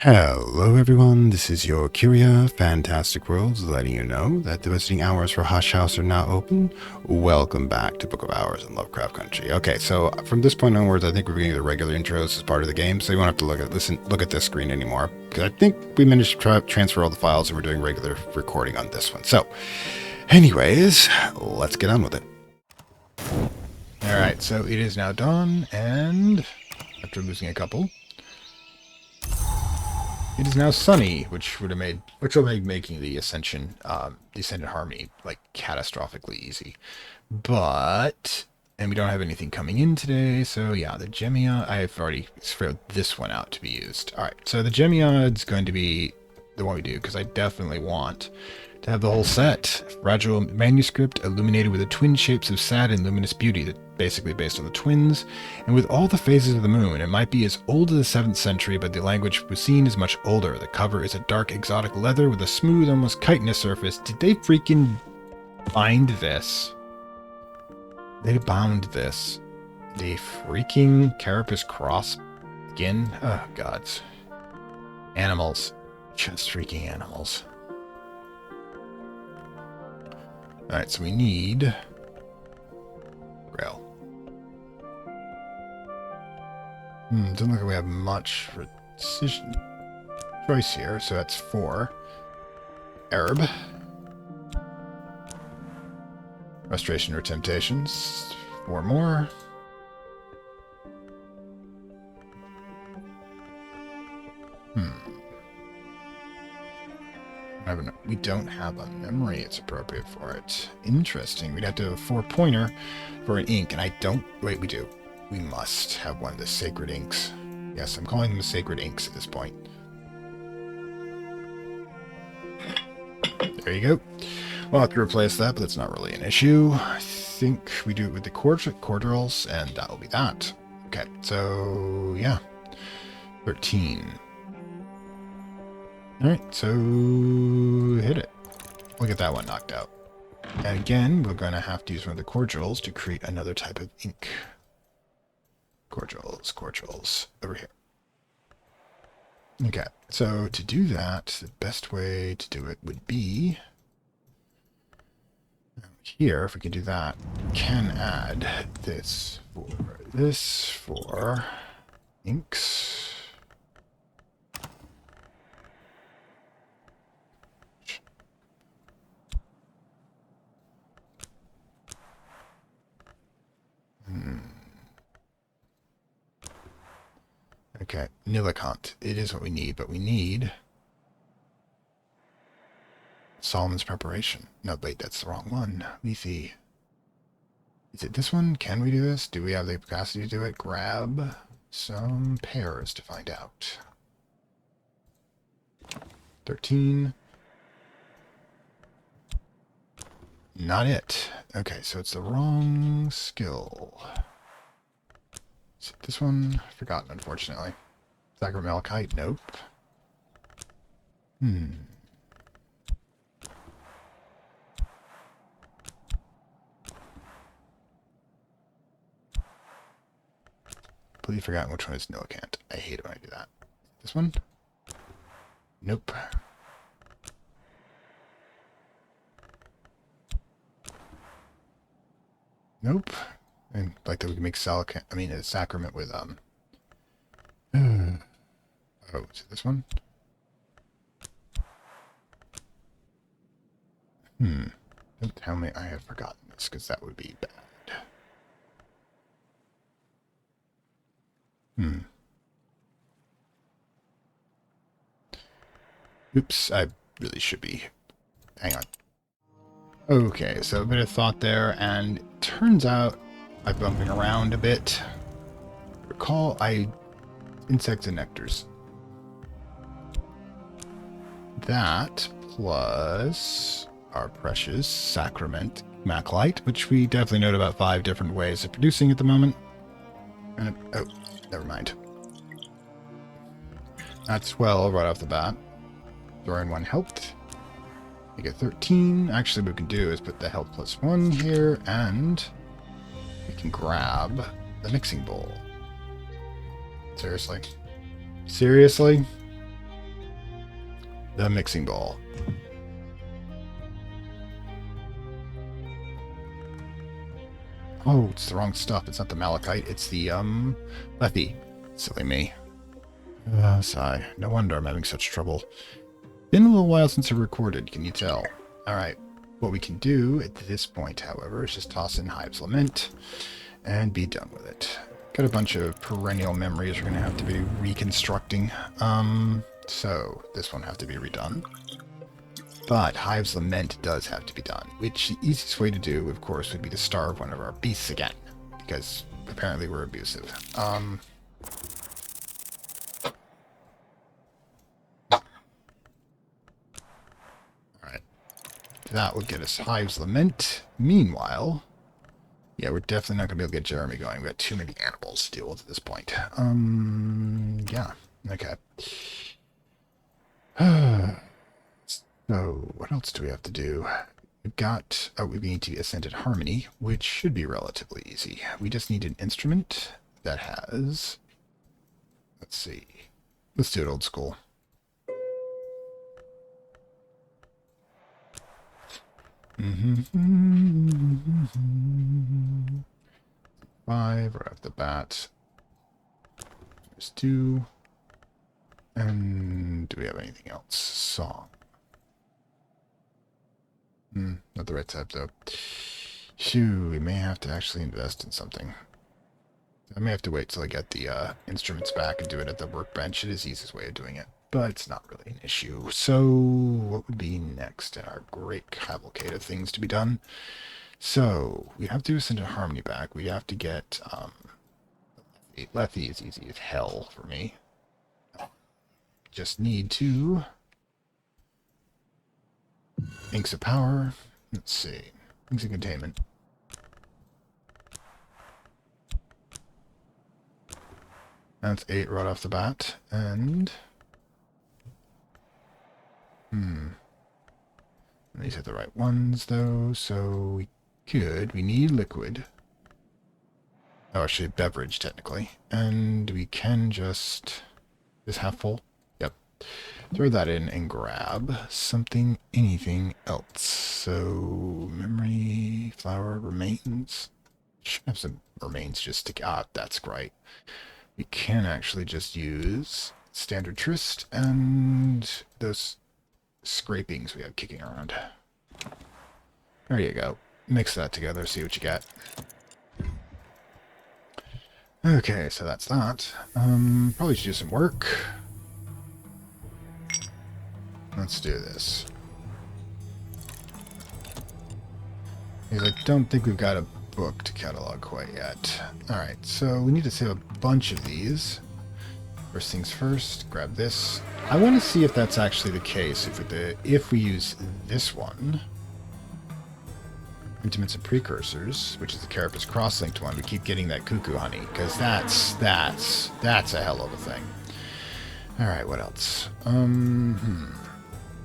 Hello everyone, this is your Curia Fantastic Worlds letting you know that the visiting hours for Hush House are now open. Welcome back to Book of Hours in Lovecraft Country. Okay, so from this point onwards, I think we're getting the regular intros as part of the game, so you won't have to look at this screen anymore. Because I think we managed to transfer all the files and we're doing regular recording on this one. So, anyways, let's get on with it. Alright, so it is now dawn, and after losing a couple, it is now sunny, which will make making the Ascension, Ascendant Harmony, like, catastrophically easy. And we don't have anything coming in today, so yeah, the Gemion, I've already thrown this one out to be used. Alright, so the Gemiod's going to be the one we do, because I definitely want to have the whole set. Fragile manuscript illuminated with the twin shapes of sad and luminous beauty, that basically based on the twins, and with all the phases of the moon. It might be as old as the 7th century, but the language was seen is much older. The cover is a dark exotic leather with a smooth, almost chitinous surface. Did they freaking bind this? They bound this. The freaking carapace cross skin? Oh, gods. Animals. Just freaking animals. Alright, so we need rail. Doesn't look like we have much for decision choice here, so that's 4. Arab. Restoration or Temptations. 4 more. We don't have a memory it's appropriate for it. Interesting. We'd have to have a 4-pointer for an ink, and I don't... Wait, we do. We must have one of the sacred inks. Yes, I'm calling them the sacred inks at this point. There you go. We'll have to replace that, but that's not really an issue. I think we do it with the cordials, and that'll be that. Okay, so yeah. 13. Alright, so hit it. We'll get that one knocked out. And again, we're going to have to use one of the cordials to create another type of ink. Cordials, over here. Okay, so to do that, the best way to do it would be... Here, if we can do that, we can add this for inks. Okay, Nilicant. It is what we need, but we need Solomon's Preparation. No, wait, that's the wrong one. Lethe. Is it this one? Can we do this? Do we have the capacity to do it? Grab some pairs to find out. 13. Not it. Okay, so it's the wrong skill. Is it this one? Forgotten, unfortunately. Sacramalchite? Nope. Completely forgotten which one is Nilicant. I hate it when I do that. This one? Nope. Nope. And like that we can make a sacrament with oh, is it this one? Don't tell me I have forgotten this, because that would be bad. Oops, I really should be. Hang on. Okay, so a bit of thought there, and it turns out I'm bumping around a bit. Recall, insects and nectars. That plus our precious sacrament maclite, which we definitely know about 5 different ways of producing at the moment. And oh, never mind. That's 12 right off the bat. Throwing 1 helped. We get 13. Actually, what we can do is put the health +1 here, and we can grab the mixing bowl. Seriously? Seriously? The mixing bowl. Oh, it's the wrong stuff. It's not the malachite. It's the, Lethe. Silly me. Sigh. No wonder I'm having such trouble. Been a little while since I recorded, can you tell? Alright. What we can do at this point, however, is just toss in Hive's Lament and be done with it. Got a bunch of perennial memories we're going to have to be reconstructing. So this won't have to be redone. But Hive's Lament does have to be done, which the easiest way to do, of course, would be to starve one of our beasts again, because apparently we're abusive. Alright. That would get us Hive's Lament. Meanwhile, yeah, we're definitely not going to be able to get Jeremy going. We've got too many animals to deal with at this point. Yeah. Okay. So, what else do we have to do? We've got... Oh, we need to ascend at Harmony, which should be relatively easy. We just need an instrument that has... Let's see. Let's do it old school. Five right off the bat. There's two. And do we have anything else? Song. Not the right type, though. Shoo, we may have to actually invest in something. I may have to wait till I get the instruments back and do it at the workbench. It is the easiest way of doing it, but it's not really an issue. So, what would be next in our great cavalcade of things to be done? So, we have to send a Harmony back. We have to get, Lethe is easy as hell for me. Just need to... Inks of Power. Let's see. Inks of Containment. That's 8 right off the bat. And... These are the right ones, though, so we could... We need liquid. Oh, actually, beverage, technically. And we can just... Is half full? Yep. Throw that in and grab something, anything else. So, memory, flower, remains. Should have some remains just to... Ah, that's great. We can actually just use standard tryst and those scrapings we have kicking around. There you go. Mix that together, see what you get. Okay, so that's that. Probably should do some work. Let's do this. Because I don't think we've got a book to catalog quite yet. Alright, so we need to save a bunch of these. First things first, grab this. I want to see if that's actually the case. If we use this one, Intimates and Precursors, which is the Carapace cross-linked one, we keep getting that cuckoo honey, because that's a hell of a thing. Alright, what else?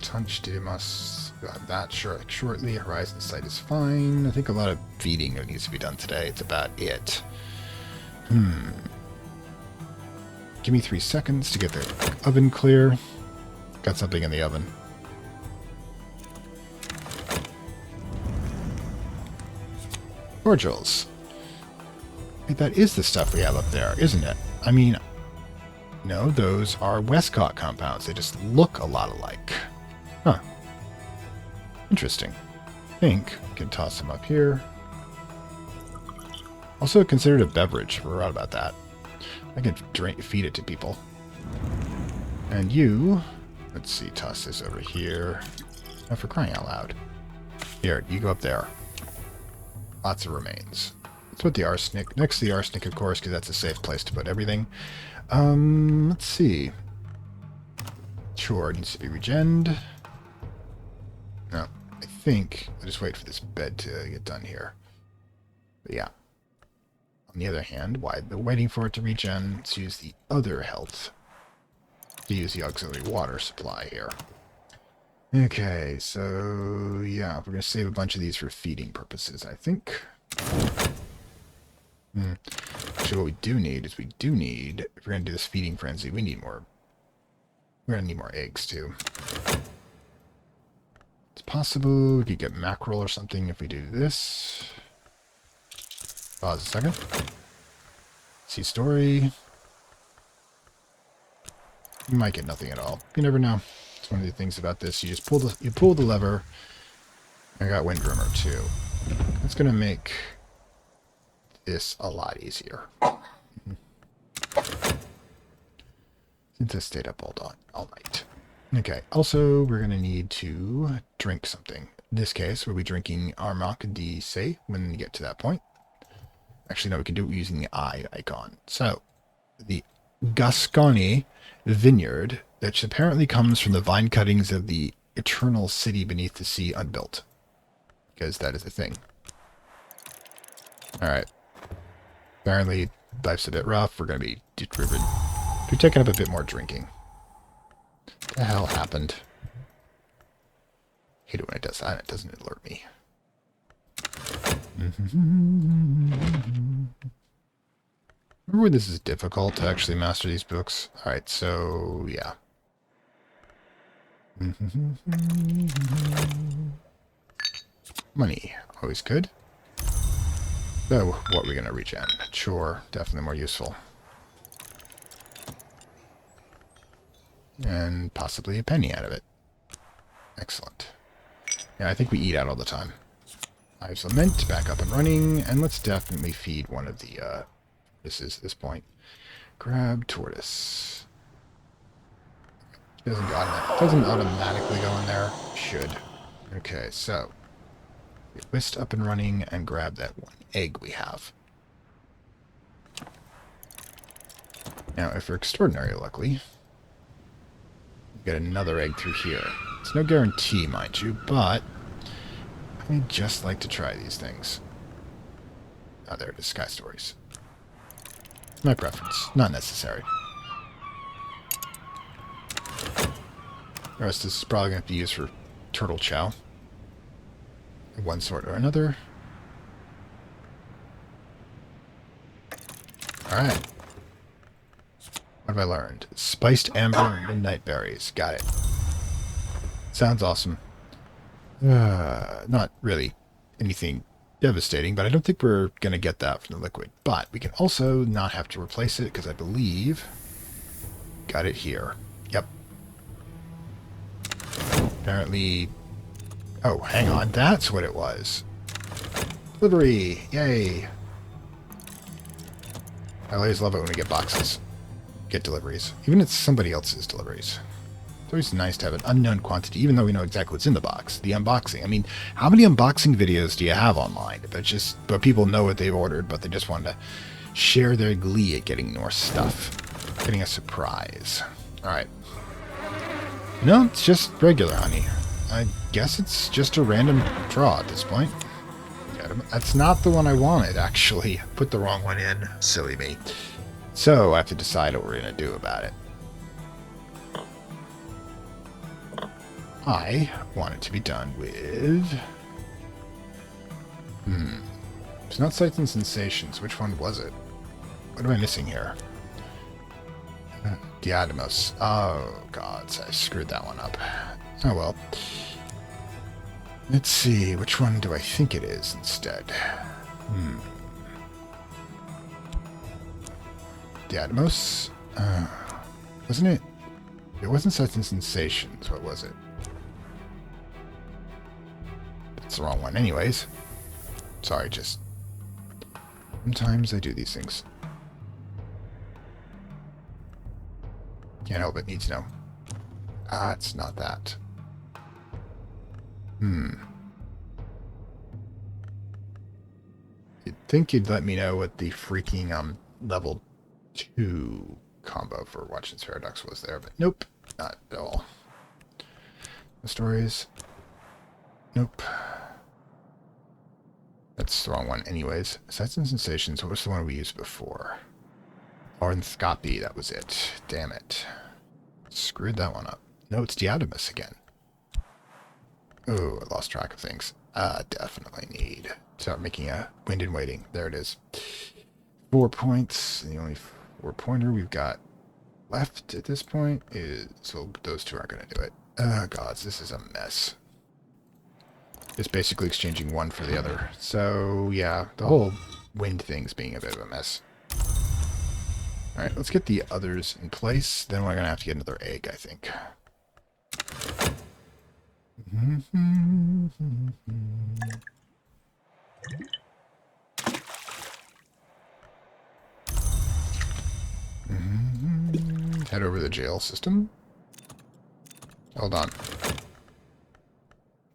Tunch Didymus, got that shortly. Horizon Sight is fine. I think a lot of feeding needs to be done today. It's about it. Give me 3 seconds to get the oven clear. Got something in the oven. Cordials. Wait, that is the stuff we have up there, isn't it? I mean, no, those are Westcott compounds. They just look a lot alike. Huh. Interesting. I think we can toss them up here. Also considered a beverage. We're right about that. I can feed it to people. And you... Let's see, toss this over here. Oh, for crying out loud. Here, you go up there. Lots of remains. Let's put the arsenic next to the arsenic, of course, because that's a safe place to put everything. Let's see. Sure, it needs to be regened. No, I think I'll just wait for this bed to get done here. But yeah. On the other hand, while they're waiting for it to regen, let's use the other health to use the auxiliary water supply here. Okay, so yeah, we're going to save a bunch of these for feeding purposes, I think. Actually, what we do need is if we're going to do this feeding frenzy, we need more We're gonna need more eggs too. It's possible we could get mackerel or something if we do this. Pause a second. See story. You might get nothing at all. You never know. It's one of the things about this. You just pull the lever. I got wind rumor too. That's gonna make this a lot easier. Since I stayed up all night. Okay. Also, we're gonna need to drink something. In this case, we'll be drinking Armagh de Se when we get to that point. Actually, no, we can do it using the eye icon. So, the Gascony vineyard, which apparently comes from the vine cuttings of the eternal city beneath the sea unbuilt. Because that is a thing. Alright. Apparently, life's a bit rough. We're going to be driven. We're taking up a bit more drinking. What the hell happened? I hate it when it does that. It doesn't alert me. Remember when this is difficult to actually master these books? Alright, so, yeah. Money, always good. So, what are we going to regen? Sure, definitely more useful. And possibly a penny out of it. Excellent. Yeah, I think we eat out all the time. Hives Lament, back up and running, and let's definitely feed one of the, this point. Grab tortoise. Doesn't automatically go in there. Should. Okay, so whisk up and running and grab that one egg we have. Now, if we're extraordinarily lucky, we get another egg through here. It's no guarantee, mind you, but I just like to try these things. Oh, there it is. Sky Stories. My preference. Not necessary. The rest is probably going to be used for turtle chow. One sort or another. Alright. What have I learned? Spiced amber and midnight berries. Got it. Sounds awesome. Not really anything devastating, but I don't think we're going to get that from the liquid. But we can also not have to replace it, because I believe... Got it here. Yep. Apparently... Oh, hang on. That's what it was. Delivery. Yay. I always love it when we get boxes. Get deliveries. Even if it's somebody else's deliveries. It's always nice to have an unknown quantity, even though we know exactly what's in the box. The unboxing. I mean, how many unboxing videos do you have online? But people know what they've ordered, but they just want to share their glee at getting more stuff. Getting a surprise. Alright. No, it's just regular honey. I guess it's just a random draw at this point. That's not the one I wanted, actually. Put the wrong one in. Silly me. So, I have to decide what we're going to do about it. I want it to be done with... It's not Sights and Sensations. Which one was it? What am I missing here? Diademos. Oh, God. I screwed that one up. Oh, well. Let's see. Which one do I think it is instead? Diademos? Wasn't it? It wasn't Sights and Sensations. What was it? That's the wrong one anyways. Sorry, just... Sometimes I do these things. Can't help it. Need to know. Ah, it's not that. You'd think you'd let me know what the freaking level 2 combo for Watching's Paradox was there, but nope, not at all. The stories. Nope. That's the wrong one anyways. Sights and Sensations, what was the one we used before? Ornthoscopy, that was it. Damn it. Screwed that one up. No, it's Diademus again. Oh, I lost track of things. Definitely need to start making a Wind and Waiting. There it is. 4 points. The only 4-pointer we've got left at this point is... So those two aren't going to do it. Oh, gods, this is a mess. Just basically exchanging one for the other. So, yeah, the whole wind thing's being a bit of a mess. Alright, let's get the others in place. Then we're going to have to get another egg, I think. Head over to the jail system. Hold on.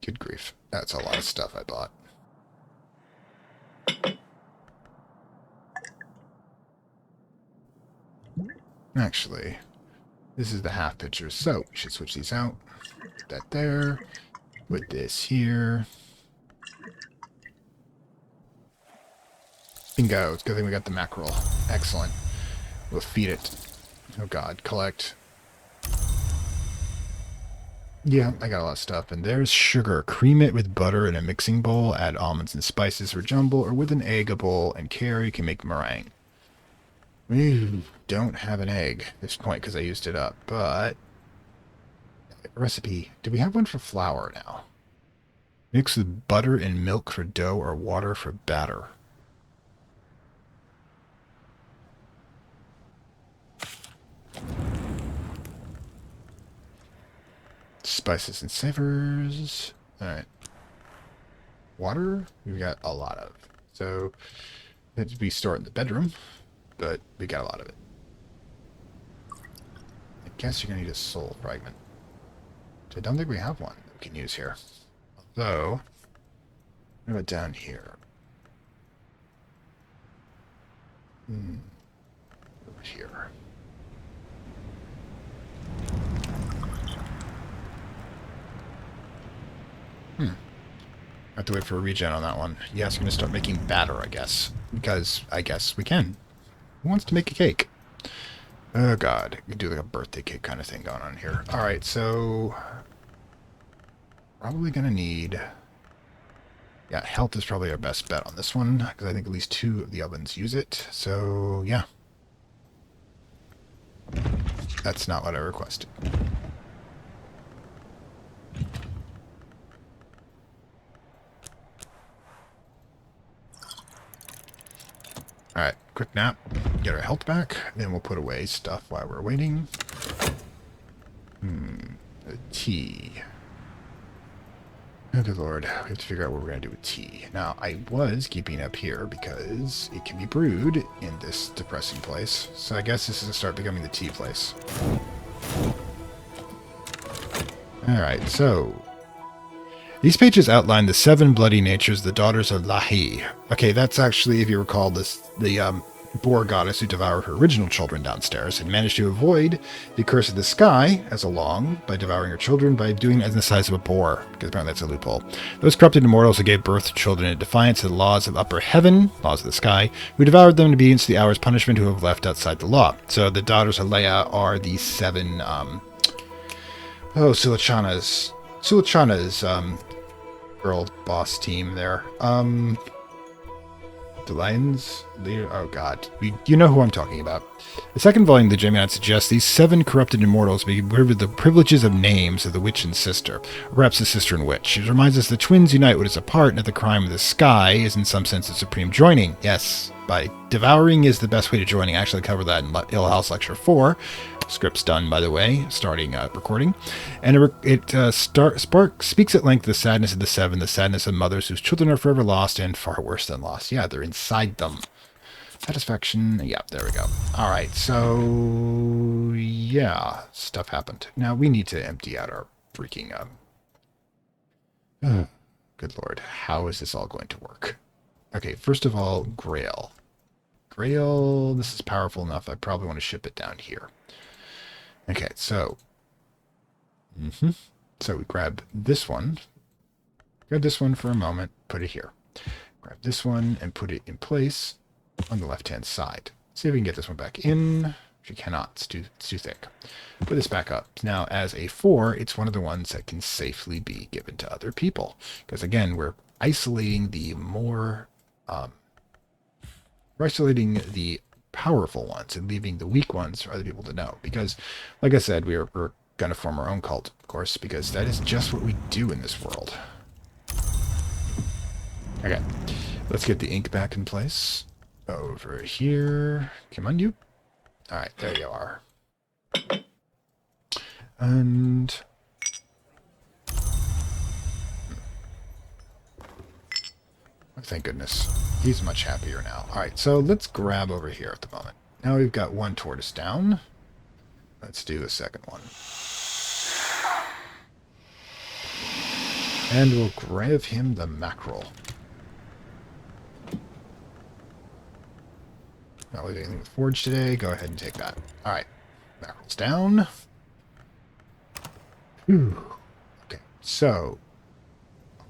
Good grief. That's a lot of stuff I bought. Actually, this is the half pitcher, so we should switch these out. Put that there. Put this here. Bingo. It's a good thing we got the mackerel. Excellent. We'll feed it. Oh god, collect. Yeah, I got a lot of stuff. And there's sugar. Cream it with butter in a mixing bowl. Add almonds and spices or jumble, or with an egg, a bowl, and care. You can make meringue. We don't have an egg at this point because I used it up, but... Recipe. Do we have one for flour now? Mix with butter and milk for dough or water for batter. Spices and savors. Alright. Water? We've got a lot of. So, that we store it in the bedroom, but we got a lot of it. I guess you're going to need a soul fragment. I don't think we have one that we can use here. Although, what about down here? Over here. I have to wait for a regen on that one. Yes, I'm going to start making batter, I guess. Because I guess we can. Who wants to make a cake? Oh god, we can do like a birthday cake kind of thing going on here. Alright, so... Probably going to need... Yeah, health is probably our best bet on this one, because I think at least 2 of the ovens use it. So, yeah. That's not what I requested. Alright, quick nap. Get our health back. Then we'll put away stuff while we're waiting. A tea. Oh, good lord. We have to figure out what we're going to do with tea. Now, I was keeping up here because it can be brewed in this depressing place. So I guess this is to start becoming the tea place. Alright, so... These pages outline the 7 bloody natures of the daughters of Lahi. Okay, that's actually, if you recall, the boar goddess who devoured her original children downstairs and managed to avoid the curse of the sky as along by devouring her children by doing it in the size of a boar, because apparently that's a loophole. Those corrupted immortals who gave birth to children in defiance of the laws of upper heaven, laws of the sky, who devoured them in obedience to the hour's punishment who have left outside the law. So the daughters of Leia are the 7, Sulachana's girl boss team there. The Lions leader. Oh god, you know who I'm talking about. The second volume of the Gemion suggests these 7 corrupted immortals be given the privileges of names of the witch and sister, or perhaps the sister and witch. It reminds us the twins unite what is apart, and that the crime of the sky is in some sense a supreme joining. Yes, by devouring is the best way to joining. I actually covered that in Hill House Lecture 4. Script's done, by the way, starting recording. And it speaks at length of the sadness of the 7, the sadness of mothers whose children are forever lost and far worse than lost. Yeah, they're inside them. Satisfaction. Yeah, there we go. All right, so yeah, stuff happened. Now we need to empty out our freaking... good lord, how is this all going to work? Okay, first of all, Grail. Grail, this is powerful enough. I probably want to ship it down here. Okay, so... So we grab this one. Grab this one for a moment, put it here. Grab this one and put it in place on the left-hand side. See if we can get this one back in. Which you cannot. It's too thick. Put this back up. Now, as a 4, it's one of the ones that can safely be given to other people. Because, again, we're isolating the more... we're isolating the powerful ones and leaving the weak ones for other people to know. Because, like I said, we're going to form our own cult, of course, because that is just what we do in this world. Okay, let's get the ink back in place. Over here. Come on, you. Alright, there you are. And... thank goodness. He's much happier now. Alright, so let's grab over here at the moment. Now we've got one tortoise down. Let's do a second one. And we'll grab him the mackerel. Not leaving anything with forge today. Go ahead and take that. Alright. Mackerel's down. Whew. Okay, so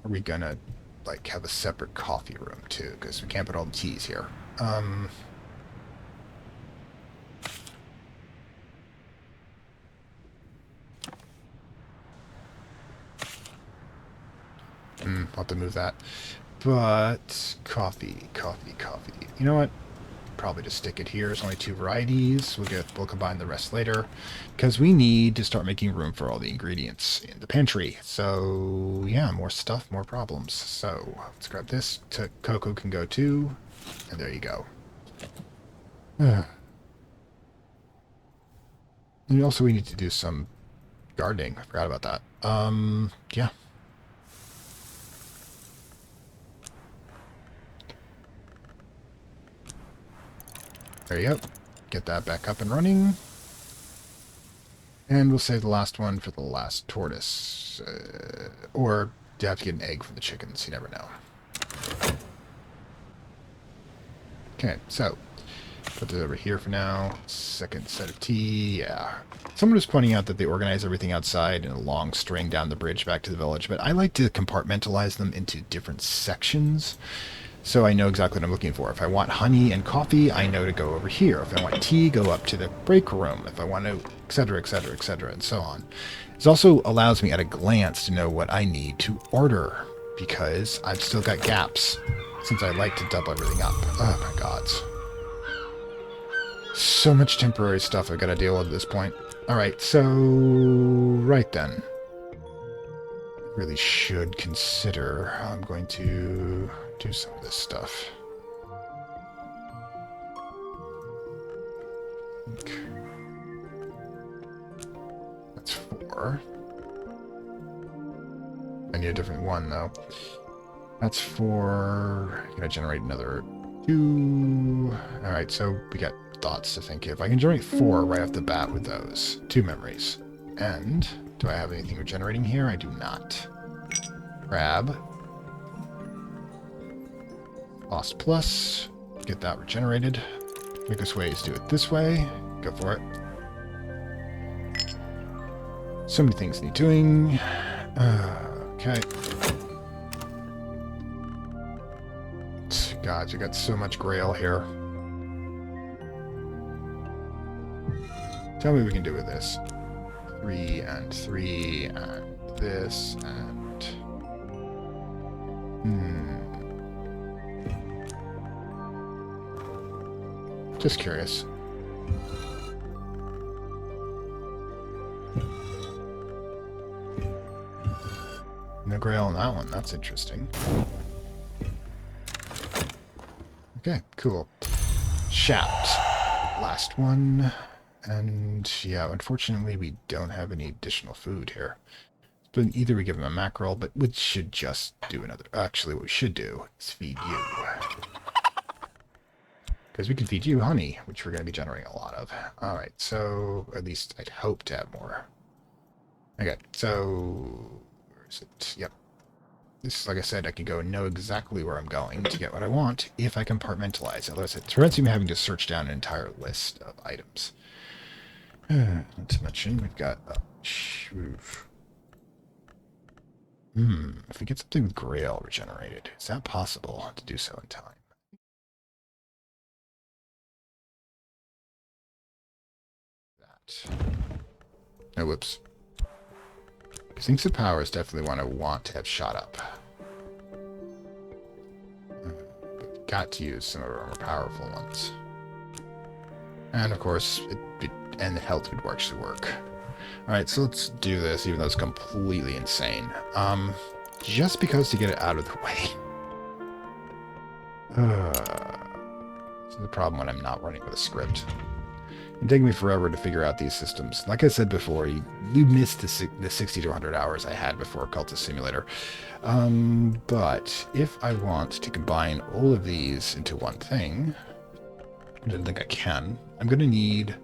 are we gonna like have a separate coffee room too? Because we can't put all the teas here. I'll have to move that. But coffee. You know what? Probably just stick it here. There's only 2 varieties. We'll combine the rest later because we need to start making room for all the ingredients in the pantry. So yeah, more stuff, more problems. So let's grab this. Cocoa can go too, and there you go. And also we need to do some gardening. I forgot about that. Yeah. There you go. Get that back up and running. And we'll save the last one for the last tortoise. Or you have to get an egg from the chickens. You never know. Okay, so put this over here for now. Second set of tea. Yeah. Someone was pointing out that they organize everything outside in a long string down the bridge back to the village, but I like to compartmentalize them into different sections. So I know exactly what I'm looking for. If I want honey and coffee, I know to go over here. If I want tea, go up to the break room. If I want to, etc., etc., etc., and so on. This also allows me at a glance to know what I need to order, because I've still got gaps, since I like to double everything up. Oh my gods. So much temporary stuff I've got to deal with at this point. Alright, so... right then. Really should consider how I'm going to do some of this stuff. That's 4. I need a different one though. That's 4. I'm gonna generate another 2. Alright, so we got thoughts to think of. I can generate 4 right off the bat with those. 2 memories. And do I have anything regenerating here? I do not. Grab. Lost plus. Get that regenerated. Quickest way is do it this way. Go for it. So many things need doing. Okay. God, you got so much grail here. Tell me what we can do with this. 3 and 3 and this and... Just curious. No grail on that one. That's interesting. Okay, cool. Shaft. Last one. And yeah, unfortunately we don't have any additional food here. But either we give him a mackerel, but we should just do another... Actually, what we should do is feed you. Because we can feed you honey, which we're going to be generating a lot of. Alright, so at least I'd hope to have more. Okay, so... where is it? Yep. This, like I said, I can go and know exactly where I'm going to get what I want if I compartmentalize. Otherwise, it prevents me having to search down an entire list of items. Not to mention, we've got... if we get something with grail regenerated, is that possible to do so in time? Oh, whoops. Sinks of powers definitely want to have shot up. But got to use some of our more powerful ones. And of course, and the health would actually work. Alright, so let's do this, even though it's completely insane. Just because to get it out of the way. This is the problem when I'm not running with a script. It'd take me forever to figure out these systems. Like I said before, you missed the 60 to 100 hours I had before Cultist Simulator. But if I want to combine all of these into one thing, I don't think I can. I'm going to need...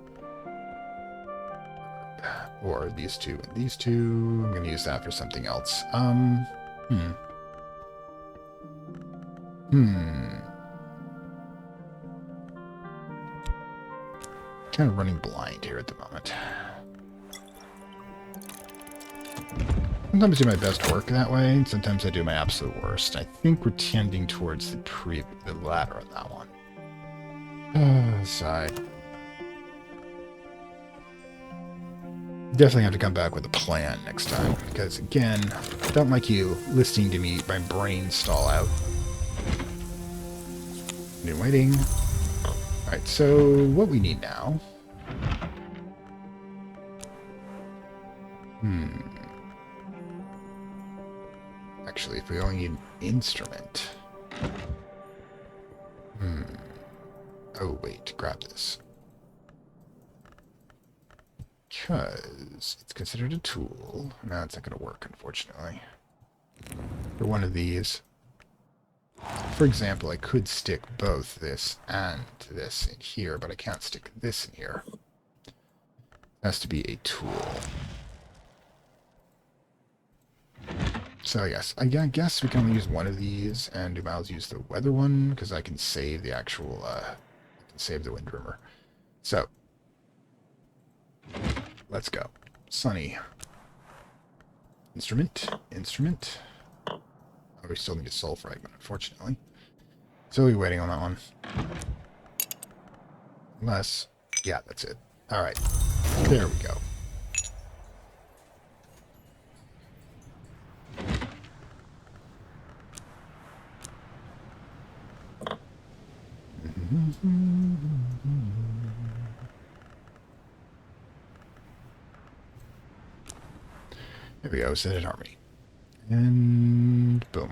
Or these two and these two. I'm going to use that for something else. Kind of running blind here at the moment. Sometimes I do my best work that way, and sometimes I do my absolute worst. I think we're tending towards the latter on that one. Sigh. Definitely have to come back with a plan next time, because again, I don't like you listening to me, my brain stall out. New waiting. Alright, so what we need now... Actually, if we only need an instrument... Oh, wait, grab this. Because it's considered a tool. No, it's not going to work, unfortunately. For one of these... For example, I could stick both this and this in here, but I can't stick this in here. It has to be a tool. So yes, I guess we can only use one of these, and we might as well use the weather one, because I can save the actual, I can save the wind rumor. So, let's go. Sunny. Instrument. Oh, we still need a soul fragment, unfortunately. So we're waiting on that one. Unless... Yeah, that's it. Alright. There we go. There we go, Ascended Harmony. And boom.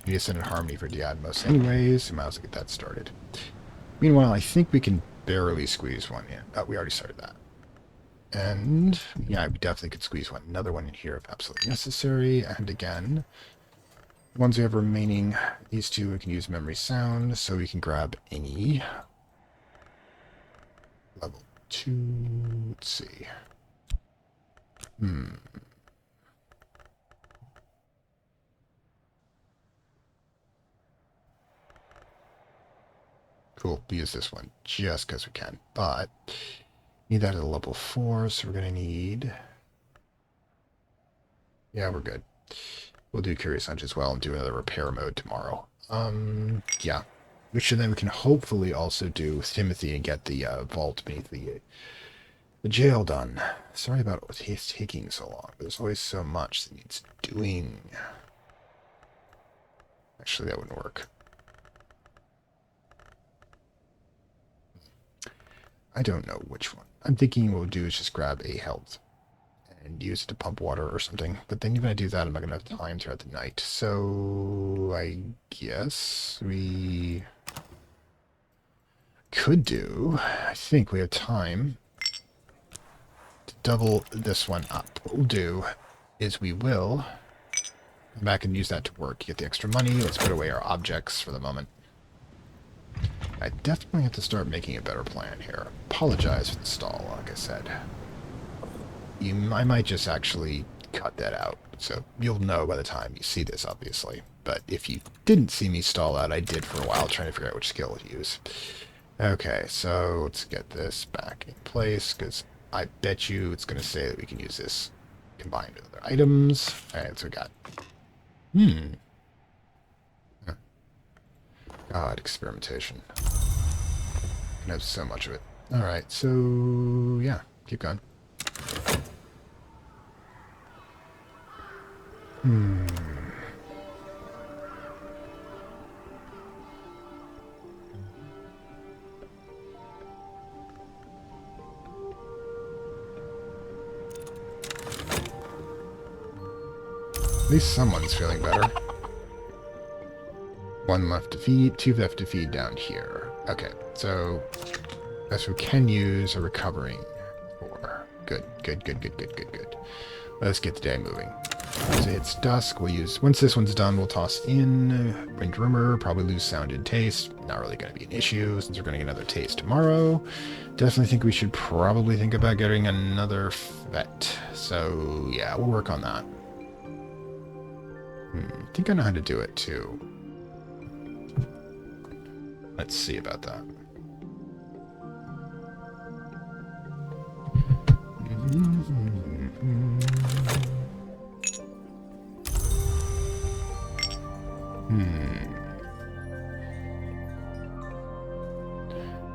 We Ascended Harmony for Diadmos anyways, so might as well get that started. Meanwhile, I think we can barely squeeze one in. Oh, we already started that. And yeah, we definitely could squeeze another one in here if absolutely necessary. And again, the ones we have remaining, these two we can use memory sound, so we can grab any level 2. Let's see. Cool, we use this one just because we can, but need that at a level 4, so we're going to need... Yeah, we're good. We'll do Curious Hunch as well and do another repair mode tomorrow. Yeah. Which then we can hopefully also do with Timothy and get the vault beneath the jail done. Sorry about it taking so long, but there's always so much that needs doing. Actually, that wouldn't work. I don't know which one. I'm thinking what we'll do is just grab a health and use it to pump water or something. But then even if I do that, I'm not going to have time throughout the night. So I guess we could do... I think we have time to double this one up. What we'll do is we will come back and use that to work. Get the extra money. Let's put away our objects for the moment. I definitely have to start making a better plan here. Apologize for the stall, like I said. I might just actually cut that out, so you'll know by the time you see this, obviously. But if you didn't see me stall out, I did for a while trying to figure out which skill to use. Okay, so let's get this back in place, because I bet you it's going to say that we can use this combined with other items. Alright, so we got... God, experimentation. I have so much of it. Alright, so yeah, keep going. least someone's feeling better. One left to feed, two left to feed down here. Okay, so that's what we can use a recovering for. Good, good, good, good, good, good, good. Let's get the day moving. As it's dusk, we'll use... Once this one's done, we'll toss in Wind Rumor, probably lose sound and taste. Not really going to be an issue, since we're going to get another taste tomorrow. Definitely think we should probably think about getting another vet. So, yeah, we'll work on that. I think I know how to do it, too. Let's see about that.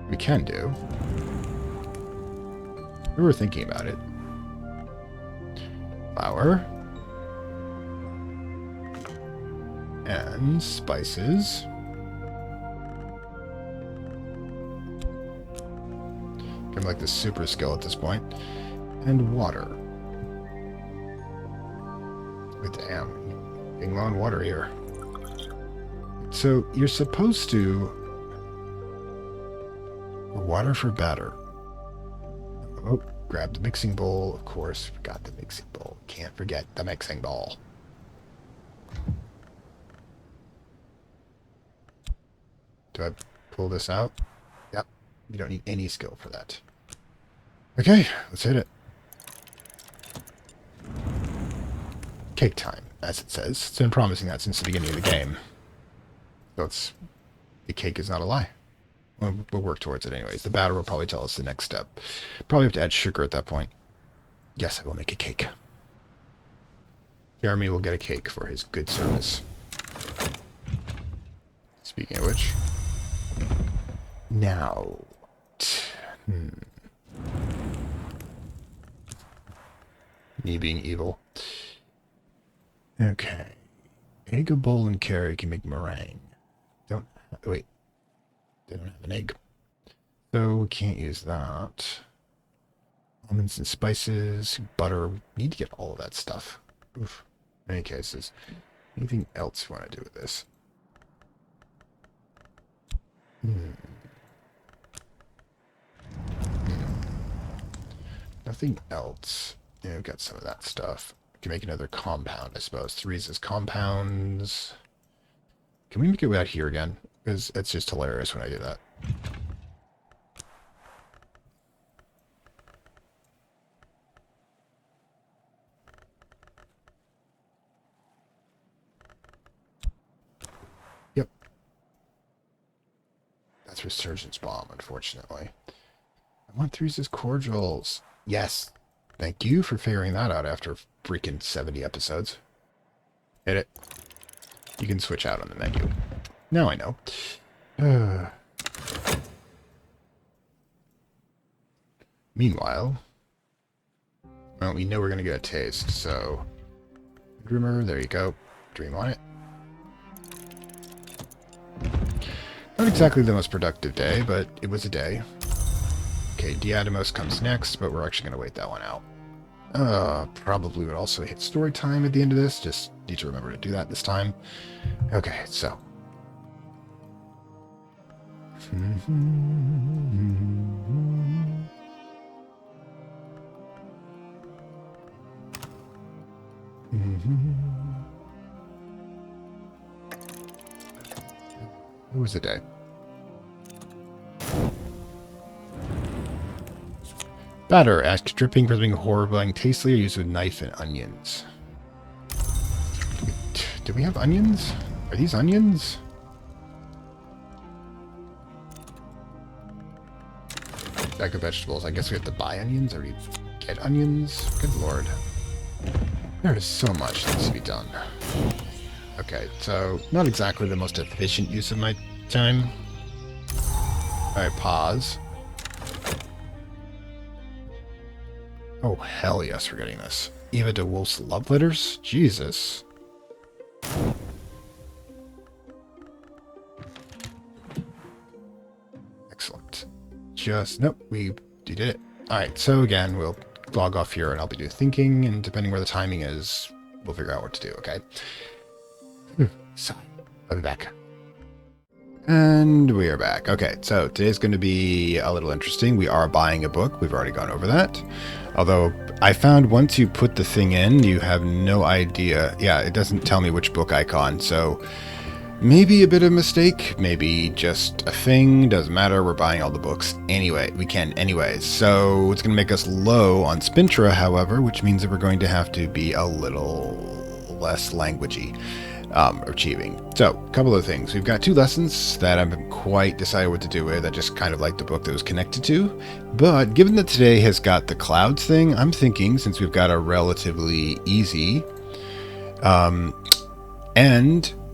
We can do. We were thinking about it. Flour. And spices. Kind of like the super skill at this point. And water. Damn, getting low on water here. So you're supposed to water for batter. Oh, grab the mixing bowl. Of course, forgot the mixing bowl. Can't forget the mixing bowl. Do I pull this out? Yep. You don't need any skill for that. Okay, let's hit it. Cake time, as it says. It's been promising that since the beginning of the game. So the cake is not a lie. We'll work towards it anyways. The batter will probably tell us the next step. Probably have to add sugar at that point. Yes, I will make a cake. Jeremy will get a cake for his good service. Speaking of which. Now. Me being evil. Okay. Egg, a bowl, and carrot can make meringue. Wait. They don't have an egg. So we can't use that. Almonds and spices, butter. We need to get all of that stuff. Oof. In any cases. Anything else you want to do with this? Nothing else. Yeah, we've got some of that stuff. We can make another compound, I suppose. Theresa's compounds. Can we make it out here again? Because it's just hilarious when I do that. Yep. That's Resurgence Bomb, unfortunately. I want Theresa's cordials. Yes. Thank you for figuring that out after freaking 70 episodes. Hit it. You can switch out on the menu. Now I know. Meanwhile, well, we know we're going to get a taste, so... Dreamer, there you go. Dream on it. Not exactly the most productive day, but it was a day. Okay, Diademos comes next, but we're actually going to wait that one out. Probably would also hit story time at the end of this. Just need to remember to do that this time. Okay, so. It was a day. Batter, ask dripping for something horrible and tastily, or used with knife and onions. Do we have onions? Are these onions? Bag of vegetables. I guess we have to buy onions, or we get onions? Good lord. There is so much that needs to be done. Okay, so not exactly the most efficient use of my time. Alright, pause. Oh, hell yes, we're getting this. Eva de Wolf's love letters? Jesus. Excellent. Nope, we did it. Alright, so again, we'll log off here and I'll be doing thinking, and depending where the timing is, we'll figure out what to do, okay? So, I'll be back. And we are back. Okay, so today's going to be a little interesting. We are buying a book. We've already gone over that. Although, I found once you put the thing in, you have no idea. Yeah, it doesn't tell me which book icon, so maybe a bit of a mistake, maybe just a thing, doesn't matter, we're buying all the books anyway, we can anyways. So it's going to make us low on Spintra, however, which means that we're going to have to be a little less languagey. Achieving. So, a couple of things. We've got 2 lessons that I haven't quite decided what to do with. I just kind of like the book that was connected to. But given that today has got the clouds thing, I'm thinking, since we've got a relatively easy and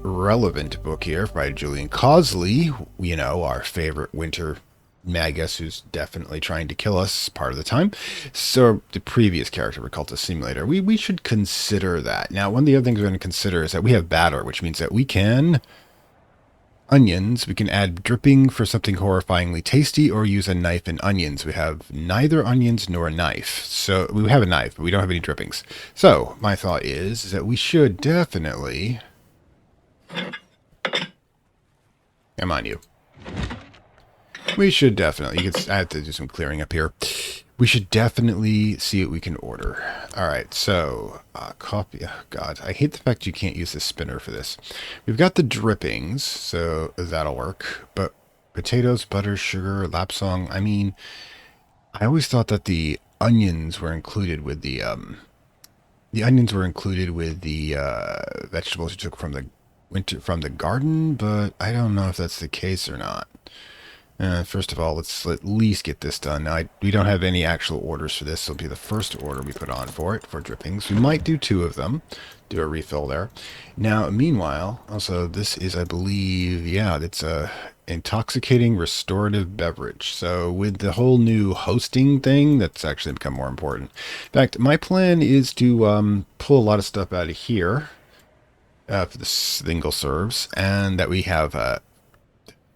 relevant book here by Julian Causley, you know, our favorite winter magus who's definitely trying to kill us part of the time. So the previous character, Cultist Simulator, we should consider that. Now, one of the other things we're going to consider is that we have batter, which means that we can onions. We can add dripping for something horrifyingly tasty, or use a knife and onions. We have neither onions nor a knife. So we have a knife, but we don't have any drippings. So my thought is that we should definitely... Come on, you. We should definitely... I have to do some clearing up here. We should definitely see what we can order. Alright, so... copy... Oh, God. I hate the fact you can't use the spinner for this. We've got the drippings, so that'll work. But potatoes, butter, sugar, lapsang... I mean, I always thought that the onions were included with the... The onions were included with the vegetables you took from the garden, but I don't know if that's the case or not. First of all, let's at least get this done. Now, we don't have any actual orders for this. This will be the first order we put on for it, for drippings. We might do 2 of them, do a refill there. Now, meanwhile, also, this is, I believe, yeah, it's a intoxicating restorative beverage. So with the whole new hosting thing, that's actually become more important. In fact, my plan is to pull a lot of stuff out of here for the single serves, and that we have...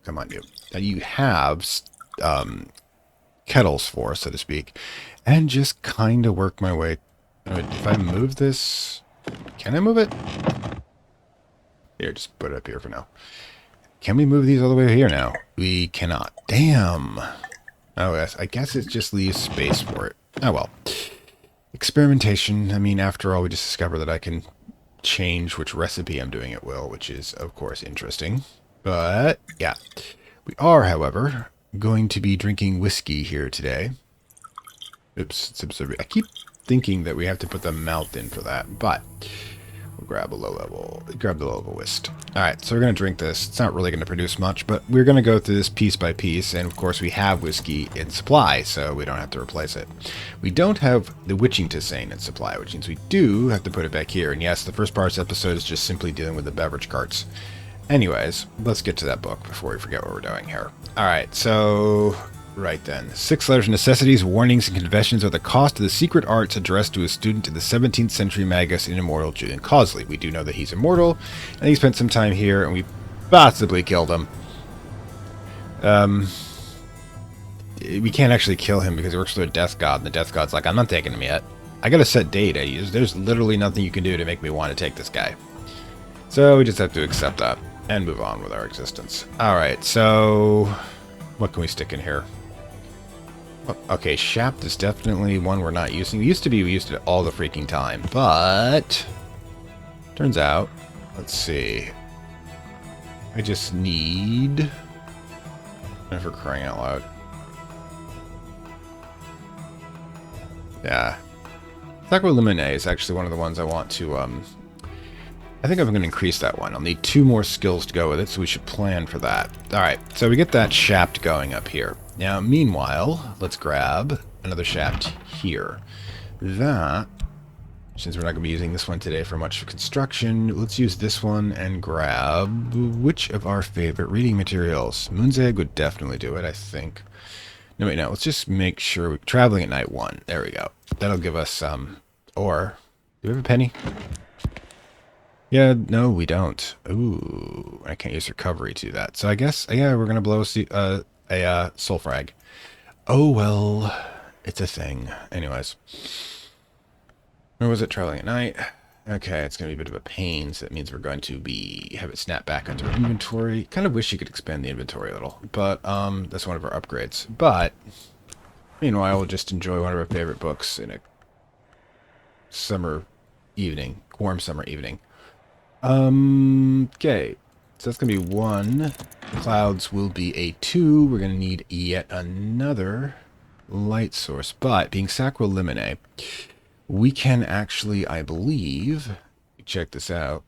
come on, you. That you have kettles for, so to speak, and just kind of work my way. If I move this, can I move it? Here, just put it up here for now. Can we move these all the way here now? We cannot. Damn. Oh, yes. I guess it just leaves space for it. Oh, well. Experimentation. I mean, after all, we just discovered that I can change which recipe I'm doing it will, which is, of course, interesting. But, yeah. We are, however, going to be drinking whiskey here today. Oops, it's absurd. I keep thinking that we have to put the mouth in for that, but we'll grab the low level whist. Alright, so we're going to drink this. It's not really going to produce much, but we're going to go through this piece by piece, and of course we have whiskey in supply, so we don't have to replace it. We don't have the witching tisane in supply, which means we do have to put it back here, and yes, the first part of this episode is just simply dealing with the beverage carts. Anyways, let's get to that book before we forget what we're doing here. Alright, so... Right then. 6 letters of necessities, warnings, and confessions are the cost of the secret arts addressed to a student in the 17th century magus and immortal Julian Causley. We do know that he's immortal, and he spent some time here, and we possibly killed him. We can't actually kill him because he works for the death god, and the death god's like, I'm not taking him yet. I got a set date. There's literally nothing you can do to make me want to take this guy. So we just have to accept that and move on with our existence. Alright, so what can we stick in here? Okay, Shapt is definitely one we're not using. We used it all the freaking time, but turns out, let's see. I just need, for crying out loud. Yeah. Taco Lemonade is actually one of the ones I want to, I think I'm going to increase that one. I'll need 2 more skills to go with it, so we should plan for that. Alright, so we get that shaft going up here. Now, meanwhile, let's grab another shaft here. That, since we're not going to be using this one today for much construction, let's use this one and grab which of our favorite reading materials? Moon's Egg would definitely do it, I think. No, wait, no, let's just make sure Traveling at Night 1. There we go. That'll give us or, do we have a penny? Yeah, no, we don't. Ooh, I can't use recovery to that. So I guess, yeah, we're going to blow a soul frag. Oh, well, it's a thing. Anyways. Where was it? Traveling at Night. Okay, it's going to be a bit of a pain, so that means we're going to have it snap back onto our inventory. Kind of wish you could expand the inventory a little, but that's one of our upgrades. But meanwhile, we'll just enjoy one of our favorite books in a summer evening, warm summer evening. Okay, so that's going to be 1. Clouds will be a 2. We're going to need yet another light source, but being sacroliminae, we can actually, I believe, check this out.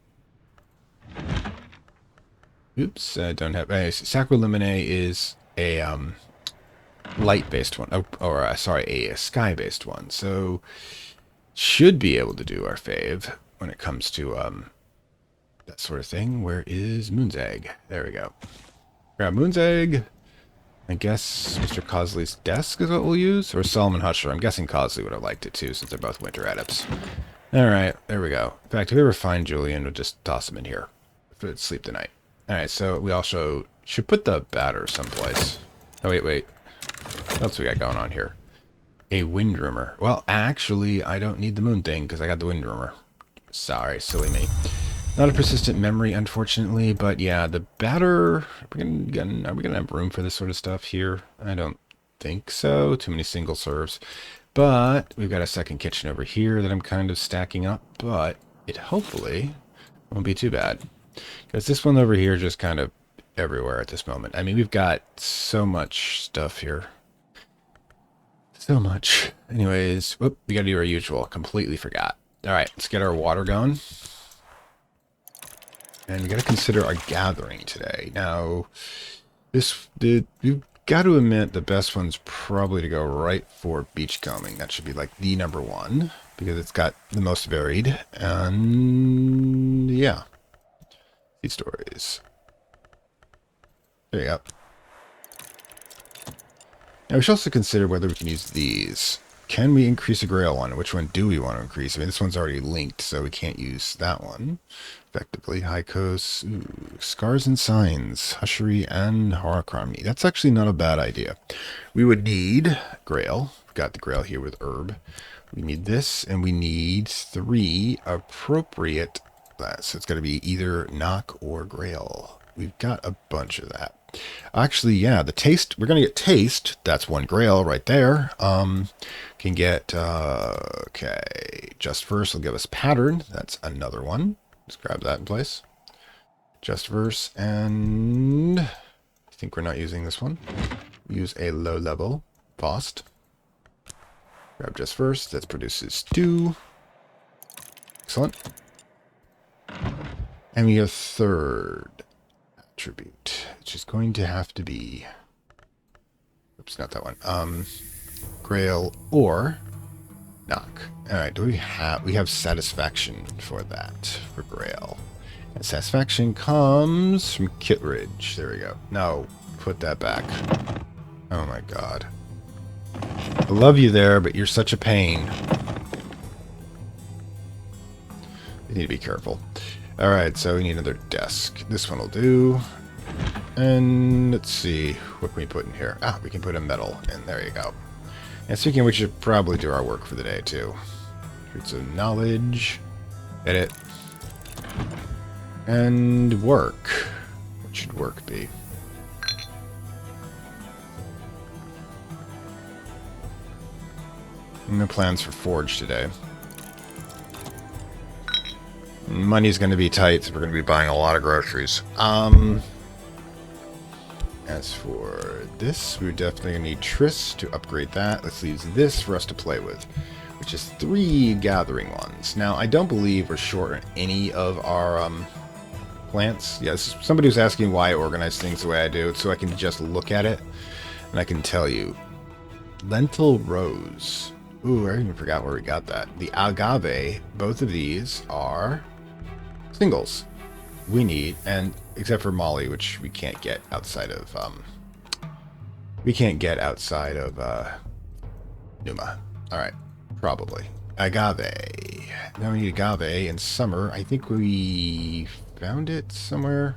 Oops, I don't have. Sacroliminae is a light-based one, or sorry, a sky-based one. So should be able to do our fave when it comes to that sort of thing. Where is Moon's Egg? There we go. Grab Moon's Egg. I guess Mr. Cosley's desk is what we'll use, or Solomon Hutcher. I'm guessing Cosley would have liked it too, since they're both winter adepts. Alright, there we go. In fact, if we ever find Julian, we'll just toss him in here for sleep tonight. Alright, so we also should put the batter someplace. Oh, wait. What else we got going on here? A windrummer. Well, actually, I don't need the moon thing, because I got the windrummer. Sorry, silly me. Not a persistent memory, unfortunately, but yeah, the batter... Are we gonna have room for this sort of stuff here? I don't think so. Too many single serves. But we've got a second kitchen over here that I'm kind of stacking up, but it hopefully won't be too bad. Because this one over here is just kind of everywhere at this moment. I mean, we've got so much stuff here. So much. Anyways, whoop, we gotta do our usual. Completely forgot. Alright, let's get our water going. And we gotta consider our gathering today. Now, you've got to admit the best one's probably to go right for beachcombing. That should be like the number 1, because it's got the most varied. And yeah. These stories. There you go. Now we should also consider whether we can use these. Can we increase a grail one? Which one do we want to increase? I mean, this one's already linked, so we can't use that one. Effectively, Heikos, Scars and Signs, Hushery, and Horochrony. That's actually not a bad idea. We would need grail. We've got the grail here with herb. We need this, and we need 3 appropriate. So it's got to be either knock or grail. We've got a bunch of that. Actually, yeah, the taste, we're going to get taste. That's 1 grail right there. Can get, okay, just verse will give us pattern. That's another one. Just grab that in place. Just verse, and I think we're not using this one. Use a low level Faust. Grab just verse. That produces stew. Excellent. And we have 3rd attribute, which is going to have to be, oops, not that one. Grail or knock. All right, do we have satisfaction for that, for grail? And satisfaction comes from Kittredge. There we go. No, put that back. Oh my god. I love you there, but you're such a pain. You need to be careful. Alright, so we need another desk. This one will do. And let's see, what can we put in here? Ah, we can put a metal in. There you go. And speaking of which, we should probably do our work for the day, too. Fruits of knowledge. Edit. And work. What should work be? No plans for forge today. Money's going to be tight, so we're going to be buying a lot of groceries. As for this, we're definitely going to need Triss to upgrade that. Let's use this for us to play with, which is 3 gathering ones. Now, I don't believe we're short on any of our plants. Yes, somebody was asking why I organize things the way I do, so I can just look at it, and I can tell you. Lentil Rose. Ooh, I even forgot where we got that. The agave, both of these are singles. We need, and except for Molly, which we can't get outside of Numa. Alright, probably. Agave. Now we need agave in summer. I think we found it somewhere.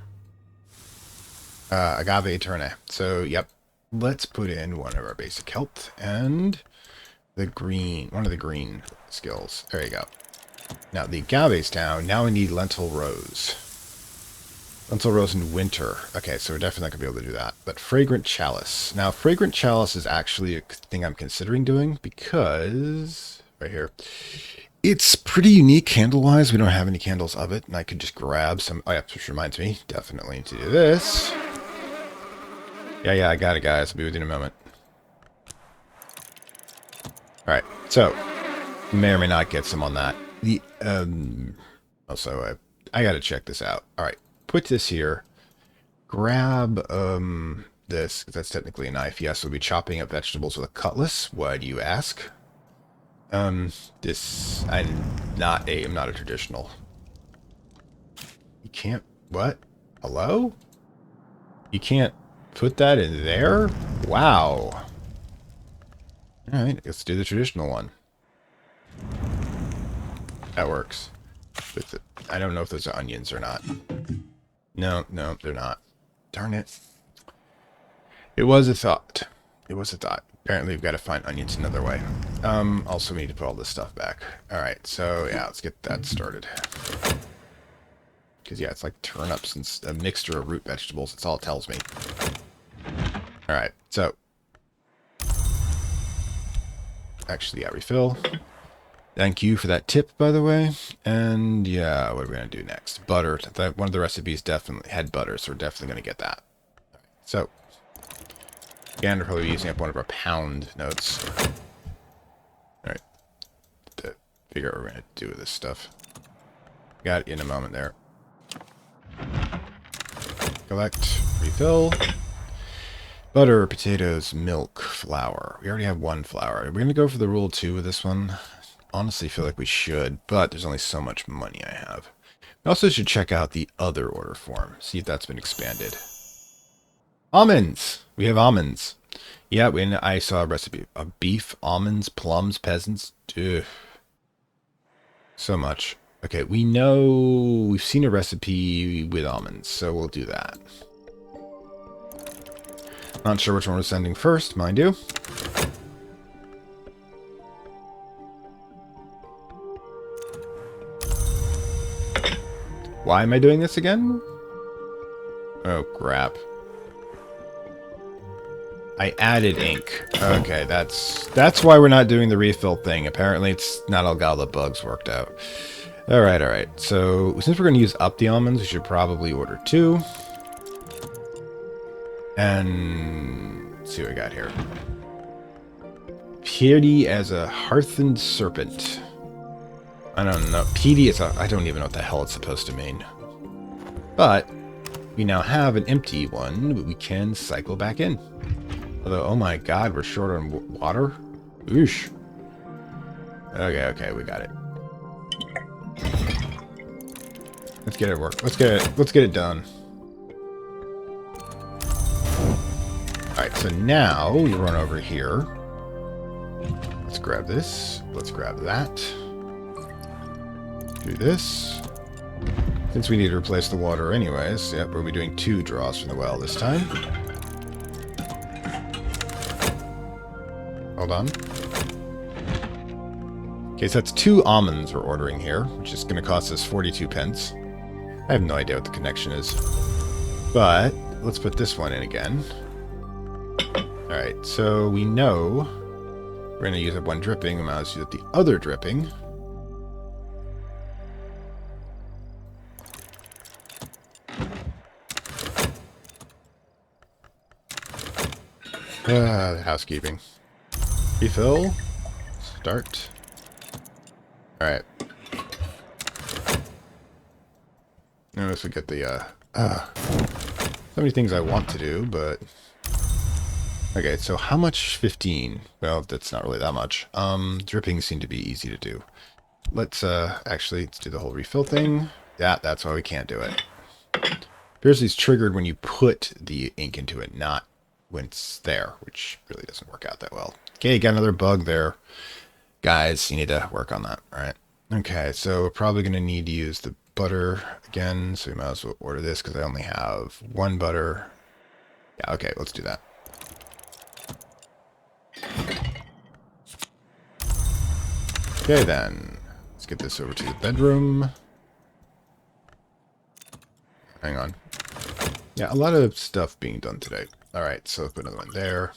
Agave Eterna. So, yep. Let's put in one of our basic health and the green, one of the green skills. There you go. Now, the agave's down. Now we need lentil rows. Lentil rows in winter. Okay, so we're definitely not going to be able to do that. But fragrant chalice. Now, fragrant chalice is actually a thing I'm considering doing because... right here. It's pretty unique candle-wise. We don't have any candles of it, and I could just grab some... oh, yeah, which reminds me, definitely need to do this. Yeah, I got it, guys. I'll be with you in a moment. Alright, so, may or may not get some on that. The, also, I gotta check this out. Alright, put this here. Grab, this, because that's technically a knife. Yes, we'll be chopping up vegetables with a cutlass. Why do you ask? This, I'm not a traditional. You can't, what? Hello? You can't put that in there? Wow. Alright, let's do the traditional one. That works. I don't know if those are onions or not. No, they're not. Darn it. It was a thought. It was a thought. Apparently we've got to find onions another way. Also we need to put all this stuff back. Alright, so yeah, let's get that started. Because yeah, it's like turnips and a mixture of root vegetables. That's all it tells me. Alright, so... actually, yeah, refill. Thank you for that tip, by the way. And yeah, what are we going to do next? Butter. One of the recipes definitely had butter, so we're definitely going to get that. Right, so, again, we're probably using up one of our pound notes. Alright. To figure out what we're going to do with this stuff. Got it in a moment there. Collect. Refill. Butter, potatoes, milk, flour. We already have one flour. We're going to go for the rule 2 with this one. Honestly, feel like we should, but there's only so much money I have. We also should check out the other order form. See if that's been expanded. Almonds! We have almonds. Yeah, I saw a recipe of beef, almonds, plums, peasants. Ugh. So much. Okay, we know... we've seen a recipe with almonds, so we'll do that. Not sure which one we're sending first, mind you. Why am I doing this again? Oh, crap. I added ink. Okay, that's why we're not doing the refill thing. Apparently, it's not all got all the bugs worked out. Alright. So, since we're going to use up the almonds, we should probably order 2. And let's see what we got here. Hearty as a hearthened serpent. I don't know. PD is I don't even know what the hell it's supposed to mean. But we now have an empty one that we can cycle back in. Although, oh my god, we're short on water. Oosh. Okay, we got it. Let's get it work. Let's get it done. Alright, so now we run over here. Let's grab this. Let's grab that. Do this. Since we need to replace the water anyways, yep, we'll be doing 2 draws from the well this time. Hold on. Okay, so that's 2 almonds we're ordering here, which is going to cost us 42 pence. I have no idea what the connection is. But, let's put this one in again. Alright, so we know we're going to use up 1 dripping. We might as well use up the other dripping. The housekeeping. Refill. Start. Alright. Notice we get the, so many things I want to do, but... okay, so how much? 15. Well, that's not really that much. Drippings seem to be easy to do. Let's, actually, let's do the whole refill thing. Yeah, that's why we can't do it. Appears it's triggered when you put the ink into it, not when it's there, which really doesn't work out that well. Okay, got another bug there. Guys, you need to work on that, alright? Okay, so we're probably going to need to use the butter again, so we might as well order this because I only have 1 butter. Yeah, okay, let's do that. Okay then, let's get this over to the bedroom. Hang on. Yeah, a lot of stuff being done today. Alright, so put another one there.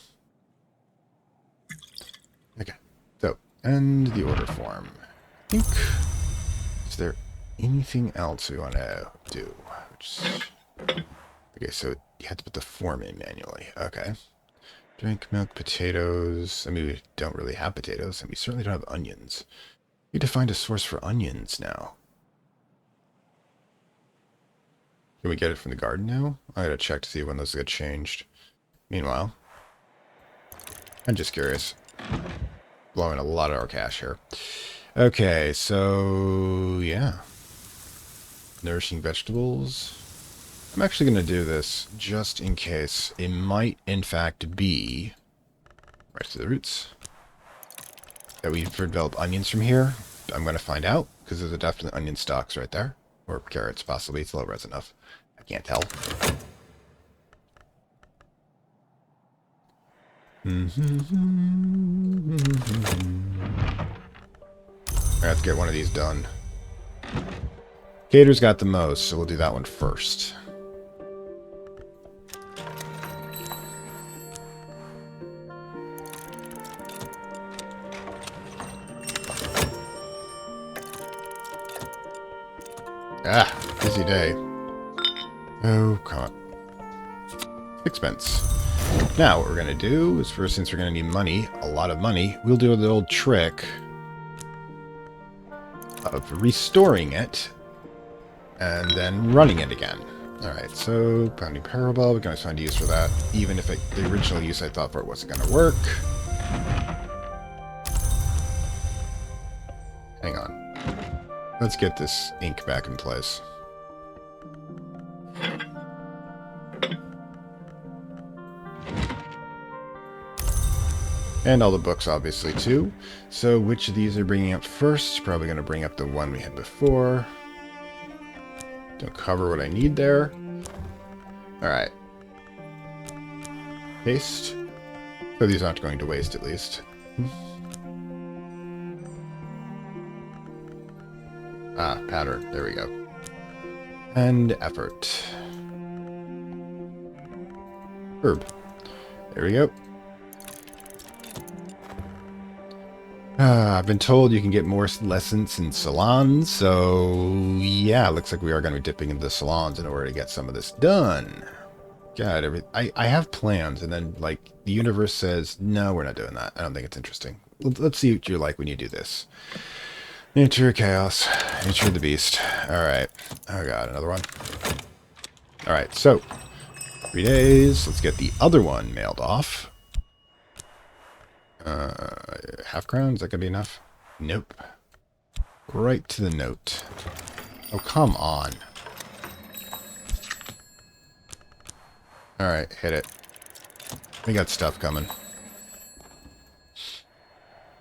Okay, so, and the order form. I think, is there anything else we want to do? Okay, so you have to put the form in manually. Okay. Drink, milk, potatoes. I mean, we don't really have potatoes, and we certainly don't have onions. We need to find a source for onions now. Can we get it from the garden now? I gotta check to see when those get changed. Meanwhile, I'm just curious. Blowing a lot of our cash here. Okay, so yeah. Nourishing vegetables. I'm actually going to do this just in case. It might, in fact, be right to the roots that we develop onions from here. I'm going to find out because there's definitely onion stalks right there, or carrots possibly. It's low res enough. I can't tell. I have to get one of these done. Cater's got the most, so we'll do that one first. Ah, busy day. Oh, God. Expense. Now, what we're going to do is, first, since we're going to need money, a lot of money, we'll do the old trick of restoring it and then running it again. Alright, so, pounding parabol, we can always find a use for that, even if the original use I thought for it wasn't going to work. Hang on. Let's get this ink back in place. And all the books, obviously, too. So, which of these are bringing up first? Probably going to bring up the one we had before. Don't cover what I need there. Alright. Paste. So these aren't going to waste, at least. Ah, pattern. There we go. And effort. Herb. There we go. I've been told you can get more lessons in salons, so yeah, looks like we are going to be dipping into the salons in order to get some of this done. God, I have plans, and then, like, the universe says, no, we're not doing that. I don't think it's interesting. Let's see what you're like when you do this. Nature of chaos. Nature of the beast. Alright. Oh god, another one. Alright, so 3 days. Let's get the other one mailed off. Half crown? Is that gonna be enough? Nope. Right to the note. Oh, come on. Alright, hit it. We got stuff coming.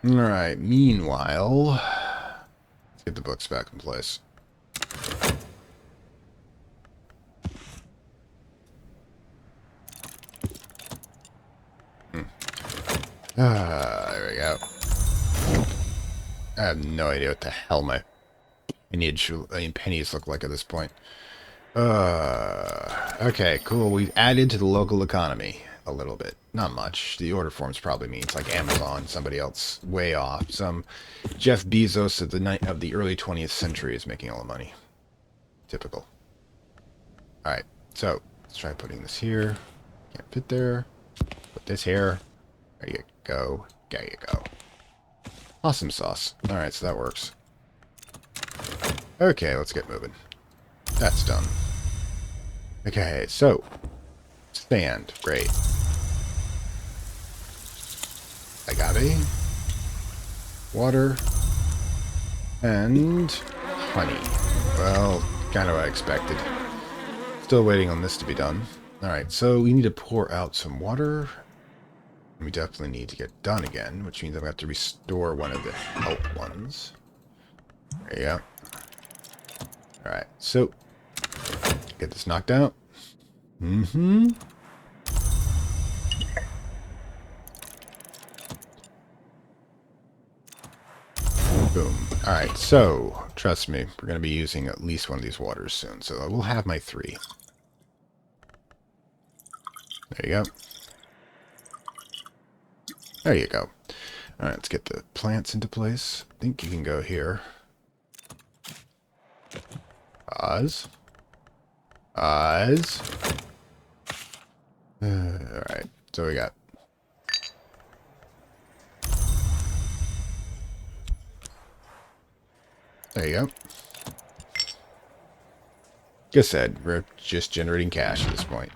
Alright, meanwhile, let's get the books back in place. There we go. I have no idea what the hell my pennies look like at this point. Okay, cool. We've added to the local economy a little bit. Not much. The order forms probably means like Amazon, somebody else way off. Some Jeff Bezos of the early 20th century is making all the money. Typical. Alright, so let's try putting this here. Can't fit there. Put this here. There you go. There you go. Awesome sauce. Alright, so that works. Okay, let's get moving. That's done. Okay, so sand. Great. Agave. Water. And honey. Well, kind of what I expected. Still waiting on this to be done. Alright, so we need to pour out some water. We definitely need to get done again, which means I'm going to have to restore one of the health ones. There you go. Alright, so get this knocked out. Boom. Alright, so, trust me, we're going to be using at least one of these waters soon, so I will have my 3. There you go. There you go. Alright, let's get the plants into place. I think you can go here. Pause. Pause. Alright, so we got... There you go. Like I said, we're just generating cash at this point.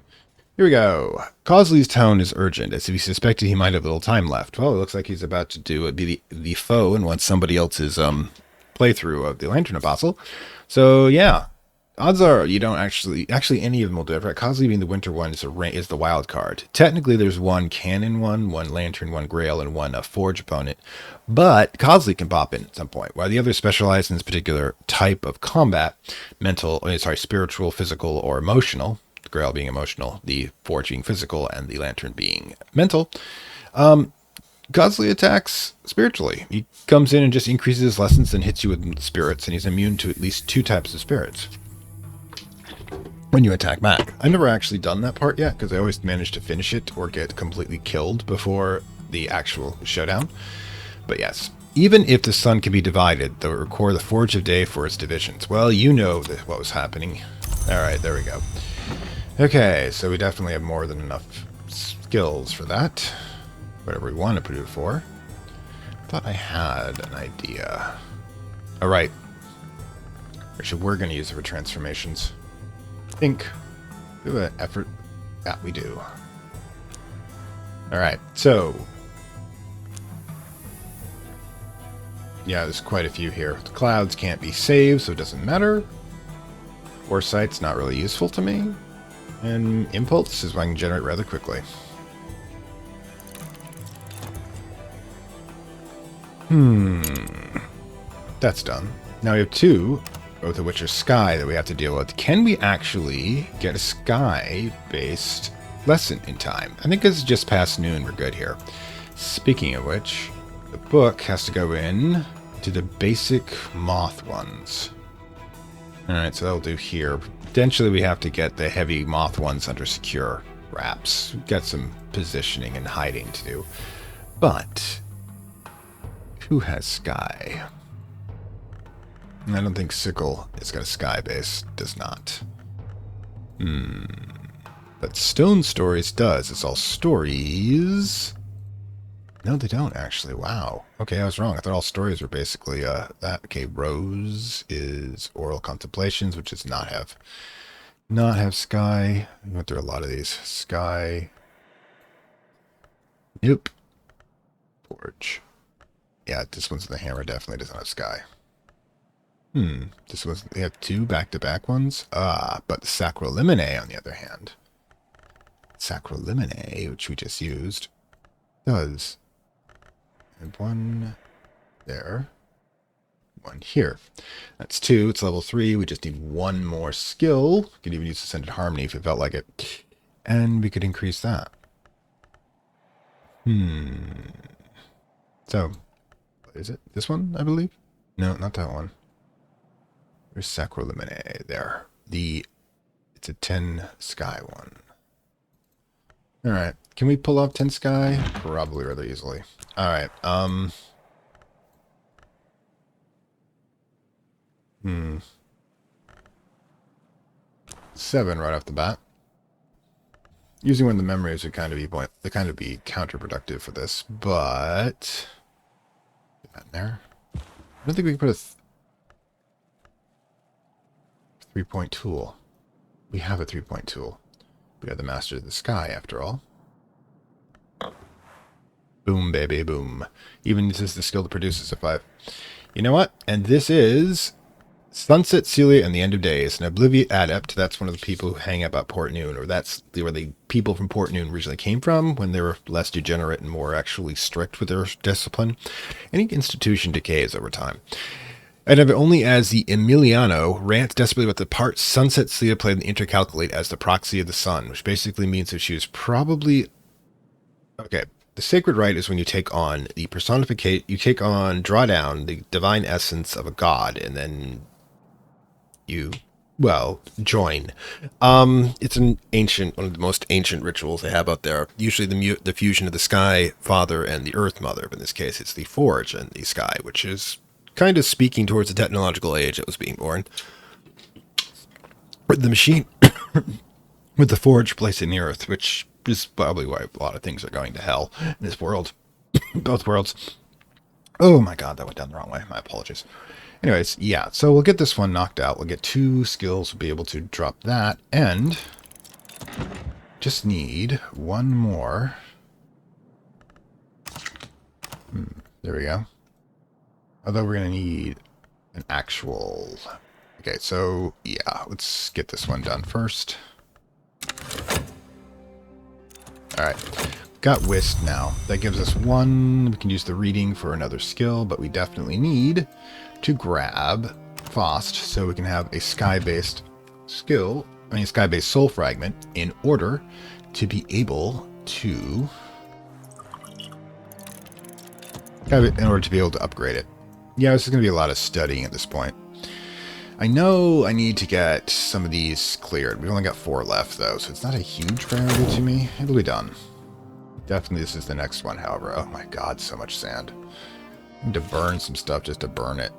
Here we go. Causley's tone is urgent, as if he suspected he might have little time left. Well, it looks like he's about to be the foe and want somebody else's playthrough of the Lantern Apostle. So, yeah. Odds are you don't actually any of them will do it. Right? Causley being the winter one is the wild card. Technically, there's one canon one lantern, one grail, and one forge opponent. But Causley can pop in at some point. While the others specialize in this particular type of combat, spiritual, physical, or emotional. The grail being emotional, the forge being physical, and the lantern being mental. Causley attacks spiritually. He comes in and just increases his lessons and hits you with spirits, and he's immune to at least 2 types of spirits when you attack back. I've never actually done that part yet, because I always manage to finish it or get completely killed before the actual showdown. But yes, even if the sun can be divided, they'll record the Forge of Day for its divisions. Well, you know what was happening. Alright, there we go. Okay, so we definitely have more than enough skills for that. Whatever we want to put it for. I thought I had an idea. Alright. Actually, we're going to use it for transformations. I think. Do we have an effort? Yeah, we do. Alright, so. Yeah, there's quite a few here. The clouds can't be saved, so it doesn't matter. Foresight's not really useful to me. And impulse is what I can generate rather quickly. That's done. Now we have 2, both of which are sky that we have to deal with. Can we actually get a sky-based lesson in time? I think it's just past noon. We're good here. Speaking of which, the book has to go in to the basic moth ones. Alright, so that'll do here. Potentially we have to get the heavy moth ones under secure wraps. We've got some positioning and hiding to do. But who has sky? I don't think Sickle has got a sky base. Does not. But Stone Stories does. It's all stories. No, they don't actually. Wow. Okay, I was wrong. I thought all stories were basically that. Okay, Rose is Oral Contemplations, which does not have sky. We went through a lot of these. Sky. Nope. Forge. Yeah, this one's the hammer. Definitely doesn't have sky. This was, they have 2 back-to-back ones. But the Sacrolimine, on the other hand. Sacrolimine, which we just used, does. And 1 there. 1 here. That's 2. It's level 3. We just need 1 more skill. We could even use Ascended Harmony if it felt like it. And we could increase that. So, is it this one, I believe? No, not that one. There's Sacrolimine there. It's a 10 sky one. Alright. Can we pull off 10 sky? Probably rather easily. Alright. 7 right off the bat. Using one of the memories would kind of be counterproductive for this, but put that in there. I don't think we can put a 3-point tool. We have a 3-point tool. We have the Master of the Sky, after all. Boom, baby, boom. Even this is the skill that produces a 5. You know what? And this is Sunset, Celia, and the End of Days. An Obliviate Adept. That's one of the people who hang up at Port Noon, or that's where the people from Port Noon originally came from, when they were less degenerate and more actually strict with their discipline. Any institution decays over time. And of it only as the Emiliano rants desperately about the part Sunset Celia played in Intercalculate as the proxy of the sun, which basically means that she was probably... Okay, The sacred rite is when you take on the personificate, draw down the divine essence of a god, and then you, well, join. It's one of the most ancient rituals they have out there. Usually the fusion of the Sky Father and the Earth Mother, but in this case it's the Forge and the Sky, which is kind of speaking towards the technological age that was being born. The machine with the Forge placed in the Earth, which is probably why a lot of things are going to hell in this world. Both worlds. Oh my god, that went down the wrong way. My apologies. Anyways, yeah, so we'll get this one knocked out. We'll get 2 skills. We'll be able to drop that. And just need 1 more. There we go. Although we're going to need an actual... Okay, so yeah, let's get this one done first. Alright, got whisk now. That gives us 1. We can use the reading for another skill, but we definitely need to grab Fost so we can have a sky-based skill, a sky-based soul fragment in order to be able to upgrade it. Yeah, this is going to be a lot of studying at this point. I know I need to get some of these cleared. We've only got 4 left, though, so it's not a huge priority to me. It'll be done. Definitely this is the next one, however. Oh my god, so much sand. I need to burn some stuff just to burn it.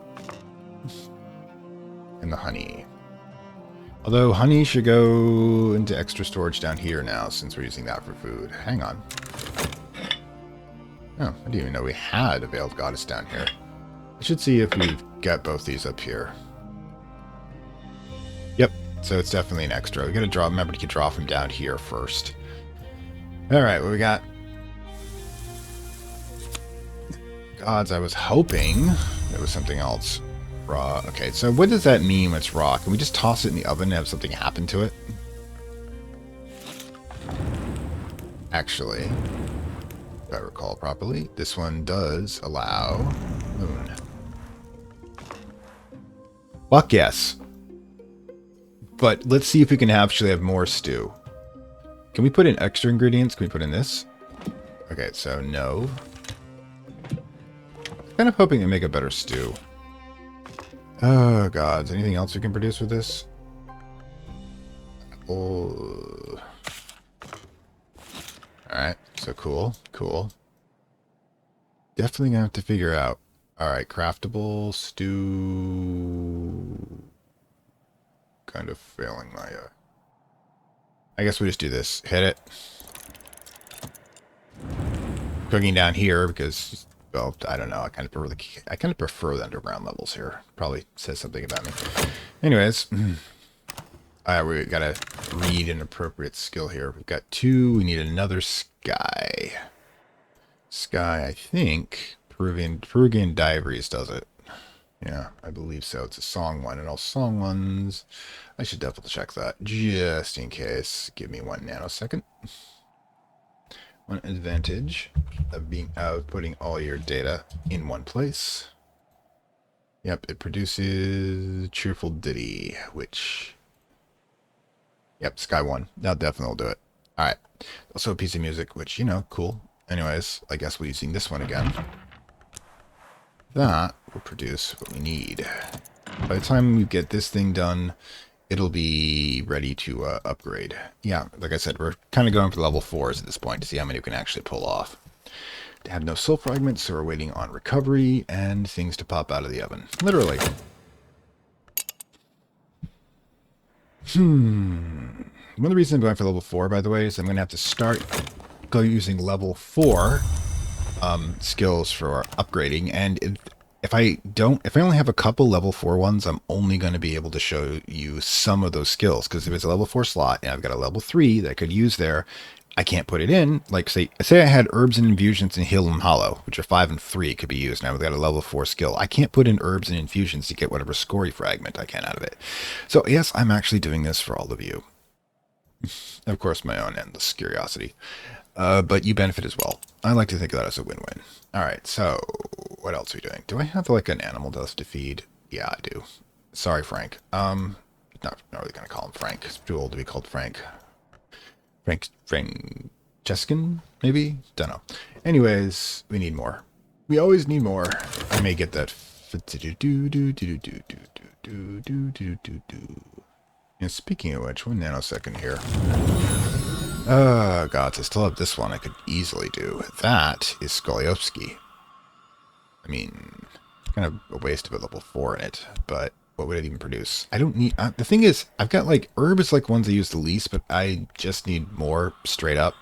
And the honey. Although honey should go into extra storage down here now, since we're using that for food. Hang on. Oh, I didn't even know we had a Veiled Goddess down here. I should see if we've got both these up here. Yep, so it's definitely an extra. We gotta remember to draw from down here first. Alright, what we got? Gods, I was hoping it was something else. Raw. Okay, so what does that mean when it's raw? Can we just toss it in the oven and have something happen to it? Actually, if I recall properly, this one does allow moon. Fuck yes. But let's see if we can actually have more stew. Can we put in extra ingredients? Can we put in this? Okay, so no. I'm kind of hoping to make a better stew. Oh, God. Is anything else we can produce with this? Oh. Alright, so cool. Cool. Definitely gonna have to figure out. Alright, craftable, stew... Kind of failing my... I guess we just do this. Hit it. Cooking down here because... Well, I don't know. I kind of prefer the underground levels here. Probably says something about me. Anyways, alright, we gotta read an appropriate skill here. We've got 2. We need another sky. Sky, I think Peruvian Diaries does it. Yeah, I believe so. It's a song one, and all song ones. I should double check that just in case. Give me 1 nanosecond. One advantage of putting all your data in one place. Yep, it produces Cheerful Ditty, which... Yep, Sky 1. That definitely will do it. Alright. Also a piece of music, which, you know, cool. Anyways, I guess we're using this one again. That will produce what we need. By the time we get this thing done, it'll be ready to upgrade. Yeah, like I said, we're kind of going for level 4s at this point to see how many we can actually pull off. They have no soul fragments, so we're waiting on recovery and things to pop out of the oven. Literally. One of the reasons I'm going for level 4, by the way, is I'm going to have to go using level 4 skills for upgrading, and if I only have a couple level 4 ones, I'm only going to be able to show you some of those skills, because if it's a level 4 slot and I've got a level 3 that I could use there, I can't put it in. Like, say I had herbs and infusions in Heal and Hollow, which are 5 and 3 could be used, and I've got a level 4 skill. I can't put in herbs and infusions to get whatever scory fragment I can out of it. So yes, I'm actually doing this for all of you. Of course, my own endless curiosity. But you benefit as well. I like to think of that as a win-win. Alright, so what else are we doing? Do I have like an animal dust to feed? Yeah, I do. Sorry, Frank. Not really gonna call him Frank. He's too old to be called Frank. Francescan, maybe? Don't know. Anyways, we need more. We always need more. I may get that. And speaking of which, 1 nanosecond here. Oh, God, I still have this one I could easily do. That is Skoliowski. I mean, kind of a waste of a level 4 in it, but what would it even produce? I don't need... the thing is, I've got, like, herb is, like, ones I use the least, but I just need more straight up.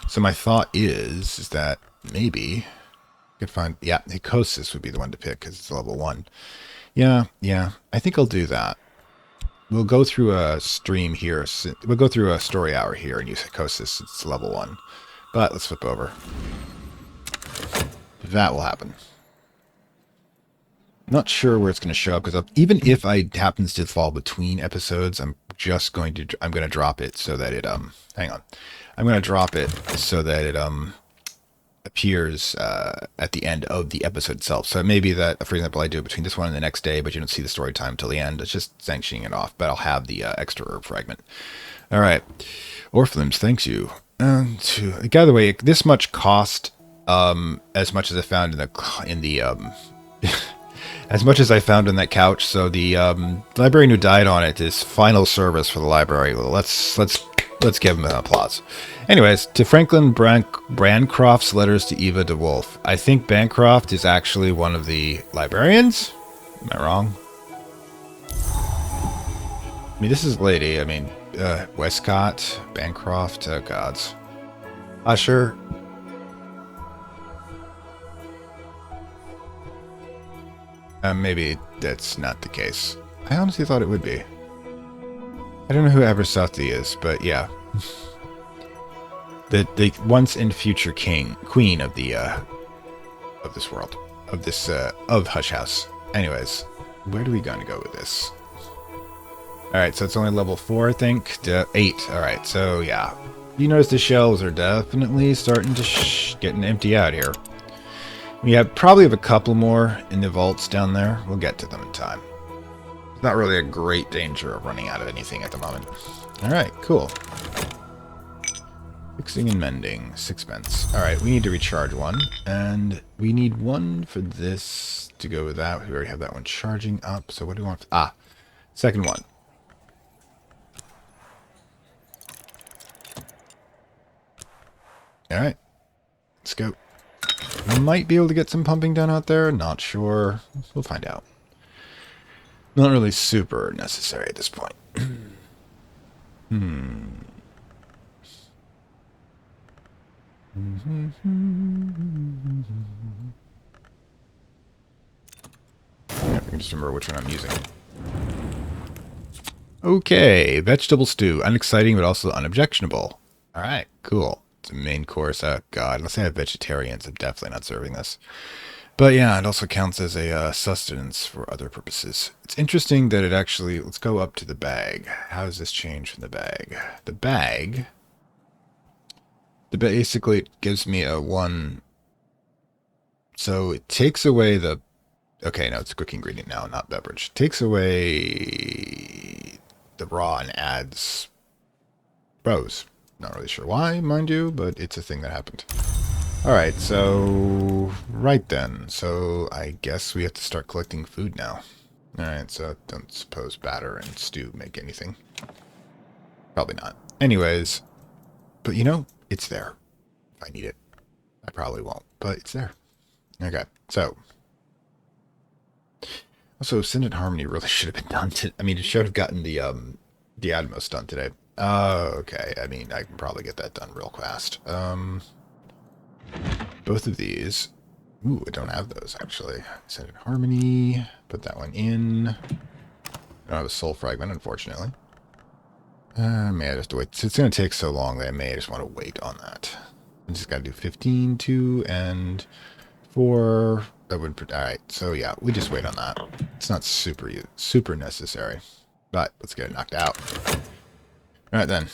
So my thought is that maybe I could find... Yeah, Hycosis would be the one to pick, because it's level 1. Yeah, I think I'll do that. We'll go through a stream here. We'll go through a story hour here and use Hycosis. It's level 1. But let's flip over. That will happen. Not sure where it's going to show up, because even if I happens to fall between episodes, I'm going to drop it so that it hang on. I'm going to drop it so that it appears at the end of the episode itself. So it may be that, for example, I do it between this one and the next day, but you don't see the story time till the end. It's just sanctioning it off, but I'll have the extra herb fragment. All right, Orphlims, thanks you. By the way, this much cost as much as I found in the as much as I found on that couch. So the librarian who died on it is final service for the library. Let's give him an applause. Anyways, to Franklin Bancroft's letters to Eva de Wolf. I think Bancroft is actually one of the librarians. Am I wrong? I mean, this is lady. I mean, Westcott, Bancroft, oh gods. Usher. Maybe that's not the case. I honestly thought it would be. I don't know who Abersothi is, but yeah. the once and future queen of the of this world. Of Hush House. Anyways, where do we gonna go with this? Alright, so it's only level 4, I think. 8. Alright, so yeah. You notice the shelves are definitely starting to getting empty out here. We probably have a couple more in the vaults down there. We'll get to them in time. It's not really a great danger of running out of anything at the moment. Alright, cool. Fixing and mending, 6 Alright, we need to recharge one. And we need one for this to go with that. We already have that one charging up. So what do we want? Second one. Alright, let's go. We might be able to get some pumping done out there. Not sure. We'll find out. Not really super necessary at this point. I can just remember which one I'm using. Okay, vegetable stew. Unexciting, but also unobjectionable. Alright, cool. It's a main course. Oh, God. Unless I have vegetarians, I'm definitely not serving this. But yeah, it also counts as a sustenance for other purposes. It's interesting that it actually... Let's go up to the bag. How does this change from the bag? The bag... Basically, it gives me a 1... So it takes away the... Okay, no, it's a quick ingredient now, not beverage. Takes away the raw and adds rows. Not really sure why, mind you, but it's a thing that happened. Alright, so... Right then. So I guess we have to start collecting food now. Alright, so I don't suppose batter and stew make anything. Probably not. Anyways, but you know, it's there. If I need it. I probably won't, but it's there. Okay, so... Also, Ascendant Harmony really should have been done I mean, it should have gotten the Atmos done today. Okay, I mean, I can probably get that done real fast. Both of these... Ooh, I don't have those, actually. Ascendant Harmony, put that one in. I don't have a Soul Fragment, unfortunately. May I just wait? It's going to take so long that I may just want to wait on that. I just got to do 15, 2, and 4... That would... Alright, so yeah, we just wait on that. It's not super necessary. But, let's get it knocked out. Alright then.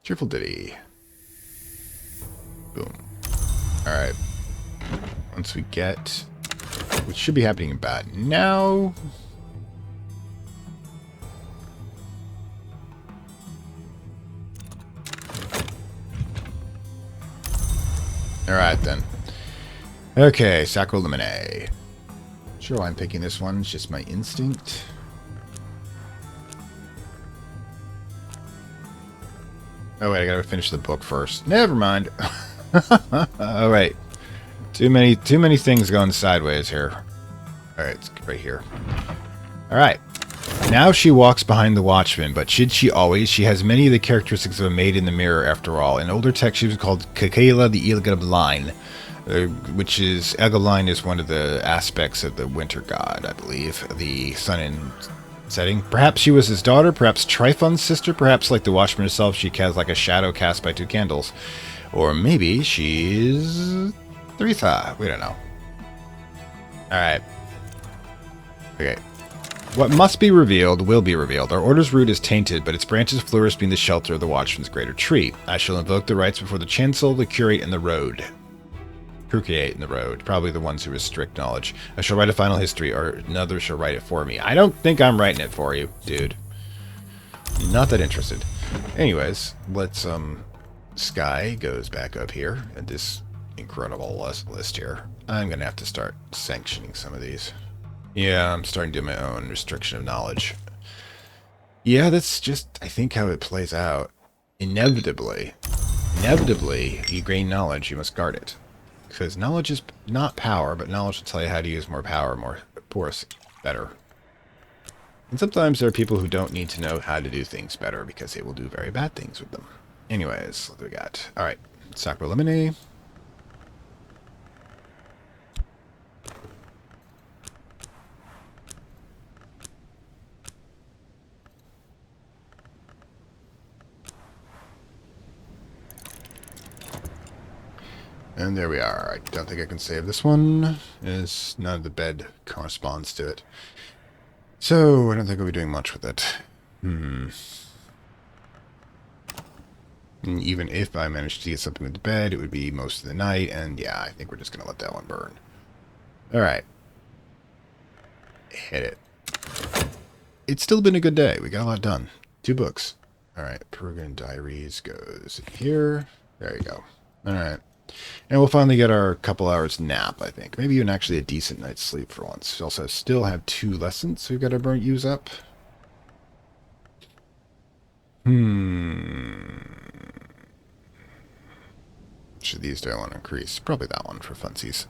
Cheerful Ditty. Boom. Alright. Once we get... Which should be happening about now... Alright, then. Okay, Sacro Limine. Sure why I'm picking this one. It's just my instinct. Oh, wait, I gotta finish the book first. Never mind. Alright. Too many things going sideways here. Alright, it's right here. Alright. Now she walks behind the watchman, but should she always? She has many of the characteristics of a maid in the mirror, after all. In older text, she was called Kakela the Ilgaline, which is... Egaline is one of the aspects of the winter god, I believe. The sun and setting. Perhaps she was his daughter, perhaps Tryphon's sister, perhaps like the watchman herself, she has like a shadow cast by two candles. Or maybe she's... Thretha. We don't know. Alright. Okay. What must be revealed will be revealed. Our order's root is tainted, but its branches flourish beneath the shelter of the watchman's greater tree. I shall invoke the rights before the chancel, the curate, and the road. Cruciate and the road. Probably the ones who restrict knowledge. I shall write a final history, or another shall write it for me. I don't think I'm writing it for you, dude. Not that interested. Anyways, let's, Sky goes back up here at this incredible list here. I'm gonna have to start sanctioning some of these. Yeah, I'm starting to do my own restriction of knowledge. Yeah, that's just, I think, how it plays out. Inevitably, you gain knowledge, you must guard it. Because knowledge is not power, but knowledge will tell you how to use more power, more force, better. And sometimes there are people who don't need to know how to do things better because they will do very bad things with them. Anyways, what do we got? Alright, Sacro Limine. And there we are. I don't think I can save this one, as none of the bed corresponds to it. So, I don't think we'll be doing much with it. And even if I managed to get something with the bed, it would be most of the night, and yeah, I think we're just going to let that one burn. Alright. Hit it. It's still been a good day. We got a lot done. 2 books. Alright, Peruvian Diaries goes here. There you go. Alright. And we'll finally get our couple hours nap, I think. Maybe even actually a decent night's sleep for once. We also still have 2 lessons we've got to use up. Which of these do I want to increase? Probably that one for funsies.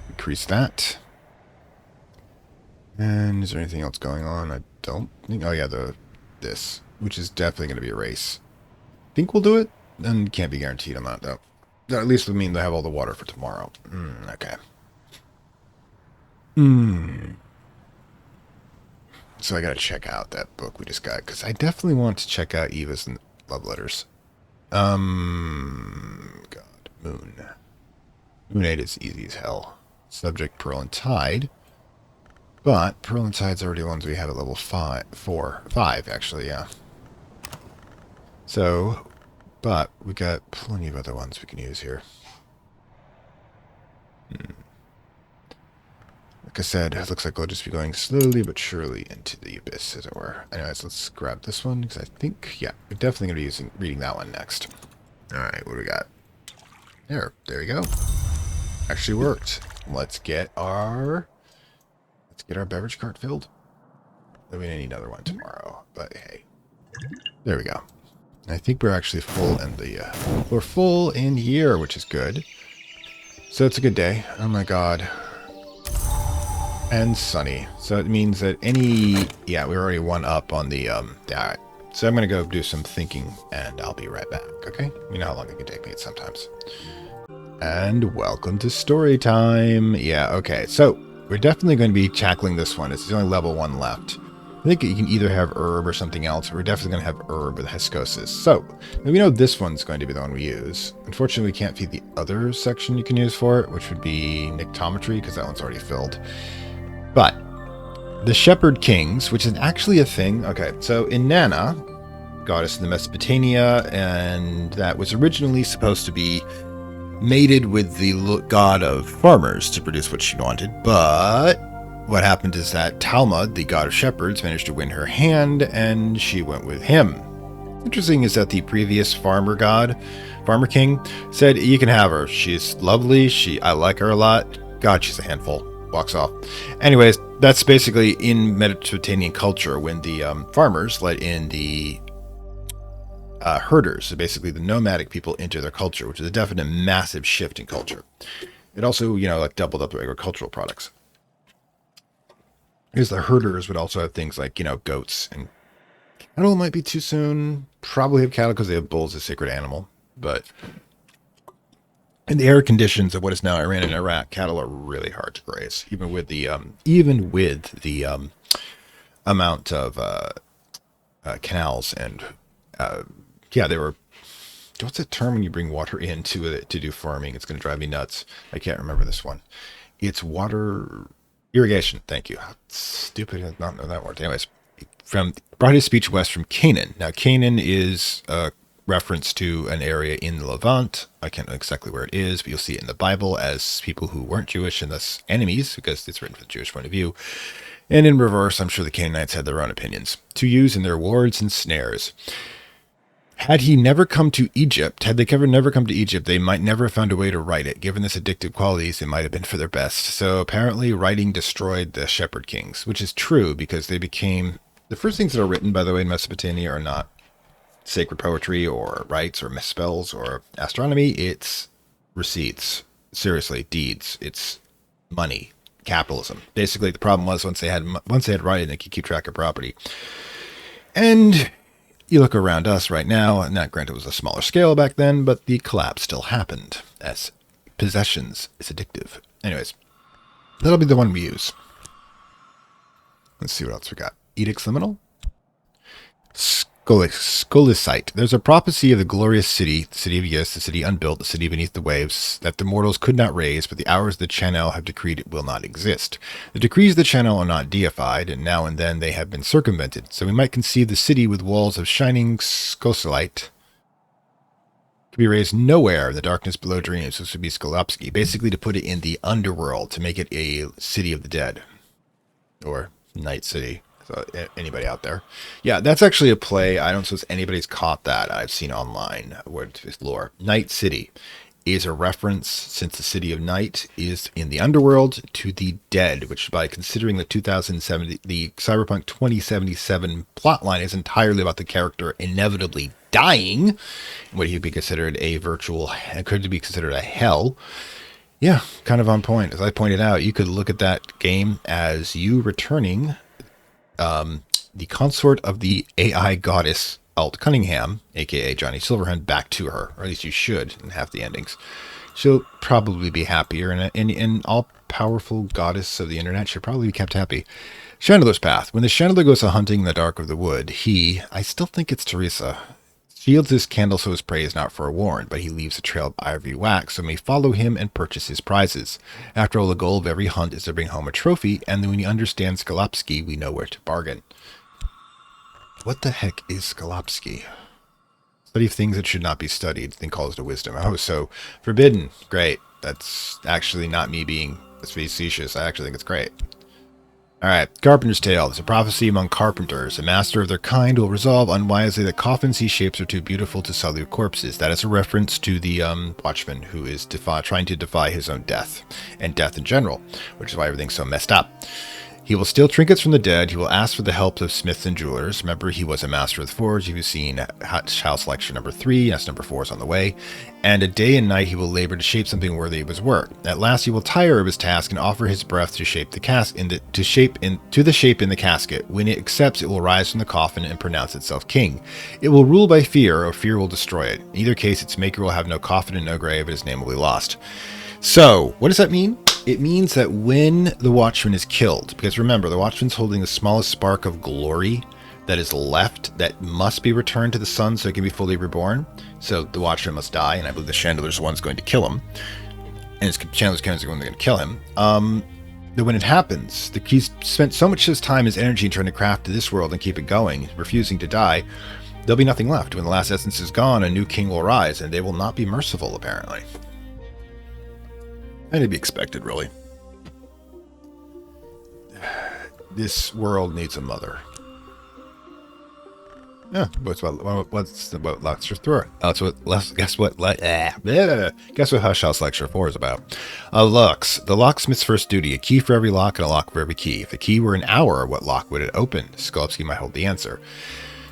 Increase that. And is there anything else going on? I don't think... Oh, yeah, this, which is definitely going to be a race. Think we'll do it? And can't be guaranteed on that, though. That at least would mean they have all the water for tomorrow. Okay. So I got to check out that book we just got, because I definitely want to check out Eva's love letters. God. Moon. Moon 8 is easy as hell. Subject, Pearl and Tide. But Pearl and Tide's already ones we have at level 5, actually, yeah. So, but we got plenty of other ones we can use here. Like I said, it looks like we'll just be going slowly but surely into the abyss, as it were. Anyways, let's grab this one, because I think, yeah, we're definitely going to be reading that one next. Alright, what do we got? There we go. Actually worked. Let's get our beverage cart filled. Then we need another one tomorrow, but hey. There we go. I think we're actually full in we're full in here, which is good. So it's a good day. Oh my god. And sunny. So it means that yeah, we're already 1 up on the, alright. So I'm going to go do some thinking, and I'll be right back, okay? You know how long it can take me sometimes. And welcome to story time. Yeah, okay. So we're definitely going to be tackling this one. It's the only level 1 left. I think you can either have herb or something else. But we're definitely going to have herb with hescosis. So we know this one's going to be the one we use. Unfortunately, we can't feed the other section you can use for it, which would be nyctometry, because that one's already filled. But the Shepherd Kings, which is actually a thing. Okay, so Inanna, goddess in the Mesopotamia, and that was originally supposed to be mated with the god of farmers to produce what she wanted, but what happened is that Talmud, the god of shepherds, managed to win her hand, and she went with him. Interesting is that the previous farmer king, said, "You can have her. She's lovely. I like her a lot. God, she's a handful." Walks off. Anyways, that's basically in Mediterranean culture when the farmers let in the herders, so basically the nomadic people, into their culture, which is a definite massive shift in culture. It also, like doubled up their agricultural products. Because the herders would also have things like, goats and cattle. Might be too soon. Probably have cattle because they have bulls as a sacred animal. But in the arid conditions of what is now Iran and Iraq, cattle are really hard to graze, even with the amount of canals and they were. What's the term when you bring water into it to do farming? It's going to drive me nuts. I can't remember this one. It's water irrigation. Thank you. How stupid, I did not know that word. Anyways, brought his speech west from Canaan. Now, Canaan is a reference to an area in the Levant. I can't know exactly where it is, but you'll see it in the Bible as people who weren't Jewish and thus enemies, because it's written from the Jewish point of view. And in reverse, I'm sure the Canaanites had their own opinions to use in their wards and snares. Had they never come to Egypt, they might never have found a way to write it. Given its addictive qualities, it might have been for their best. So apparently writing destroyed the shepherd kings, which is true because they became... The first things that are written, by the way, in Mesopotamia are not sacred poetry or rites or misspells or astronomy. It's receipts. Seriously, deeds. It's money. Capitalism. Basically, the problem was once they had writing, they could keep track of property. And... you look around us right now, and not granted it was a smaller scale back then, but the collapse still happened, as possessions is addictive. Anyways, that'll be the one we use. Let's see what else we got. Edicts Liminal? Scolicite. There's a prophecy of the glorious city, the city of Yes, the city unbuilt, the city beneath the waves, that the mortals could not raise, but the hours the Channel have decreed it will not exist. The decrees of the Channel are not deified, and now and then they have been circumvented, so we might conceive the city with walls of shining scolicite could be raised nowhere in the darkness below dreams. This would be Skolopsky, basically to put it in the underworld, to make it a city of the dead. Or Night City. So anybody out there? Yeah, that's actually a play. I don't suppose anybody's caught that. I've seen online where it's lore. Night City is a reference, since the city of night is in the underworld, to the dead, which by considering the Cyberpunk 2077 plotline is entirely about the character inevitably dying, what could be considered could be considered a hell. Yeah, kind of on point. As I pointed out, you could look at that game as you returning the consort of the AI goddess Alt Cunningham, aka Johnny Silverhand, back to her, or at least you should in half the endings. She'll probably be happier, and an all-powerful goddess of the internet should probably be kept happy. Chandler's Path. When the Chandler goes a hunting in the dark of the wood, I still think it's Teresa, shields his candle so his prey is not forewarned, but he leaves a trail of ivory wax so may follow him and purchase his prizes. After all, the goal of every hunt is to bring home a trophy, and when we understand Skolopsky, we know where to bargain. What the heck is Skolopsky? Study of things that should not be studied, then calls to wisdom. Oh, so forbidden. Great. That's actually not me being facetious. I actually think it's great. Alright, Carpenter's Tale. There's a prophecy among carpenters. A master of their kind will resolve unwisely that coffins he shapes are too beautiful to salute corpses. That is a reference to the watchman who is trying to defy his own death, and death in general, which is why everything's so messed up. He will steal trinkets from the dead. He will ask for the help of smiths and jewelers. Remember, he was a master of the forge. If you've seen House Lecture number 3, that's number 4 is on the way. And a day and night he will labor to shape something worthy of his work. At last he will tire of his task and offer his breath to shape the shape in the casket. When it accepts, it will rise from the coffin and pronounce itself king. It will rule by fear, or fear will destroy it. In either case, its maker will have no coffin and no grave, and his name will be lost. So, what does that mean? It means that when the Watchman is killed, because remember, the Watchman's holding the smallest spark of glory that is left that must be returned to the sun so it can be fully reborn. So the Watchman must die, and I believe the Chandler's the one who's going to kill him. And Chandler's the one going to kill him. That when it happens, he's spent so much of his time, his energy trying to craft this world and keep it going, refusing to die, there'll be nothing left. When the last essence is gone, a new king will rise, and they will not be merciful, apparently. And to be expected, really. This world needs a mother. Yeah, what's what lecture 3? That's what. Guess what? Guess what Hush House lecture 4 is about? Locks. The locksmith's first duty: a key for every lock and a lock for every key. If the key were an hour, what lock would it open? Skolopsky might hold the answer.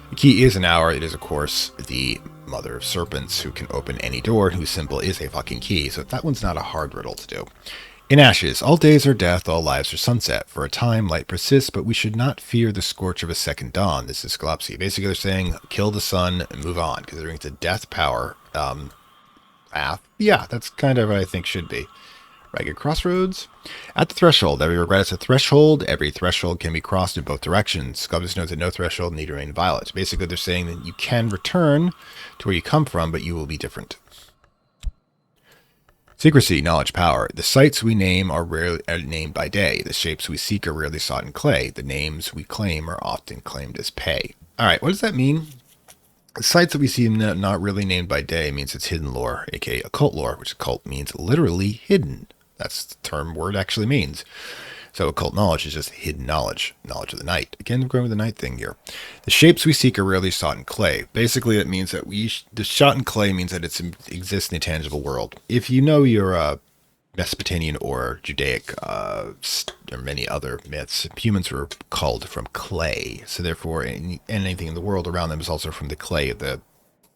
The key is an hour. It is, of course, the mother of serpents who can open any door, whose symbol is a fucking key. So that one's not a hard riddle to do. In ashes, all days are death, all lives are sunset. For a time, light persists, but we should not fear the scorch of a second dawn. This is Skolopsky. Basically, they're saying, kill the sun and move on, because they're into death power path. Yeah, that's kind of what I think should be. Ragged crossroads. At the threshold, every regret is a threshold. Every threshold can be crossed in both directions. Skolopsky notes that no threshold need remain violet. Basically, they're saying that you can return to where you come from, but you will be different. Secrecy, knowledge, power. The sights we name are rarely named by day. The shapes we seek are rarely sought in clay. The names we claim are often claimed as pay. All right, what does that mean? The sights that we see not really named by day means it's hidden lore, aka occult lore, which occult means literally hidden. That's the term word actually means. So occult knowledge is just hidden knowledge, knowledge of the night. Again, we're going with the night thing here. The shapes we seek are rarely sought in clay. Basically, it means that the shot in clay means that it exists in a tangible world. If you know your Mesopotamian or Judaic or many other myths, humans were culled from clay. So therefore, anything in the world around them is also from the clay of the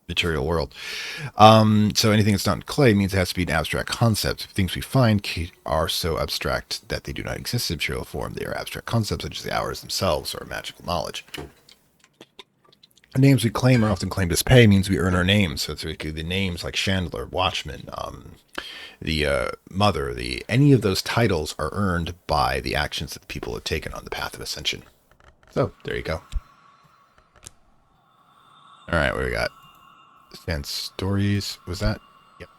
material world. So anything that's not in clay means it has to be an abstract concept. Things we find are so abstract that they do not exist in material form. They are abstract concepts, such as the hours themselves or magical knowledge. The names we claim are often claimed as pay means we earn our names. So it's the names like Chandler, Watchman, the Mother, any of those titles are earned by the actions that the people have taken on the path of ascension. So there you go. All right, what do we got? And stories, was that? Yep.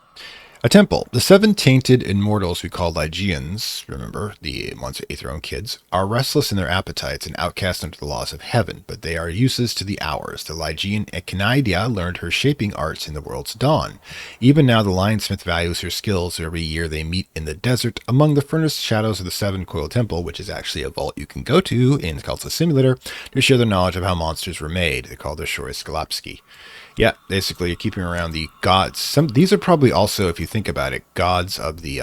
A temple. The 7 tainted immortals we call Lygians, remember, the ones who ate their own kids, are restless in their appetites and outcast under the laws of heaven, but they are useless to the hours. The Lygian Echinidia learned her shaping arts in the world's dawn. Even now the lionsmith values her skills every year they meet in the desert among the furnace shadows of the 7-coiled temple, which is actually a vault you can go to in Cultist Simulator to share their knowledge of how monsters were made. They call their shore Skolopsky. Yeah, basically you're keeping around the gods. These are probably also, if you think about it, gods of the